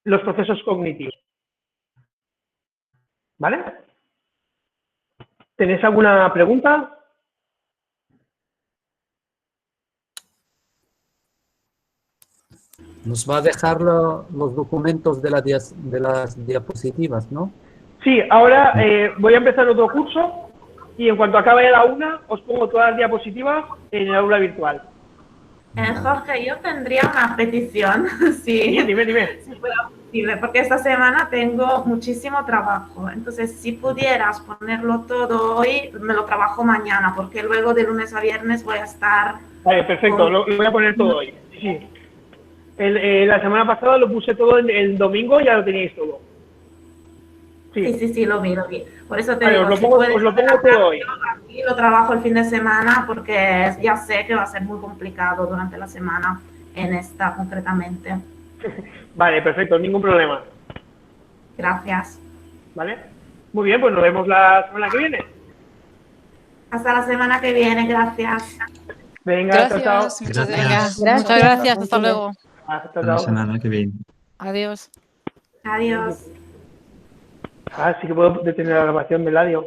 Speaker 4: los procesos cognitivos. ¿Vale? ¿Tenéis alguna pregunta?
Speaker 12: Nos va a dejar los documentos de las diapositivas, ¿no?
Speaker 4: Sí, ahora voy a empezar otro curso y en cuanto acabe la una, os pongo todas las diapositivas en el aula virtual.
Speaker 10: Jorge, yo tendría una petición, sí,
Speaker 4: dime.
Speaker 10: Si fuera posible, porque esta semana tengo muchísimo trabajo. Entonces, si pudieras ponerlo todo hoy, me lo trabajo mañana, porque luego de lunes a viernes voy a estar...
Speaker 4: Vale, perfecto, lo voy a poner todo hoy. Sí. La semana pasada lo puse todo el domingo y ya lo teníais todo.
Speaker 10: Sí, lo vi. Por eso te
Speaker 4: vale,
Speaker 10: digo,
Speaker 4: os lo pongo todo hoy.
Speaker 10: Aquí lo trabajo el fin de semana porque ya sé que va a ser muy complicado durante la semana en esta concretamente.
Speaker 4: Vale, perfecto, ningún problema.
Speaker 10: Gracias.
Speaker 4: Vale, muy bien, pues nos vemos la semana que viene.
Speaker 10: Hasta la semana que viene, gracias.
Speaker 4: Venga,
Speaker 8: Gracias,
Speaker 4: chao.
Speaker 8: muchas
Speaker 7: Gracias.
Speaker 8: Muchas gracias, hasta luego.
Speaker 4: Hasta
Speaker 6: La semana que viene.
Speaker 8: Adiós.
Speaker 10: Adiós.
Speaker 4: Sí que puedo detener la grabación del audio.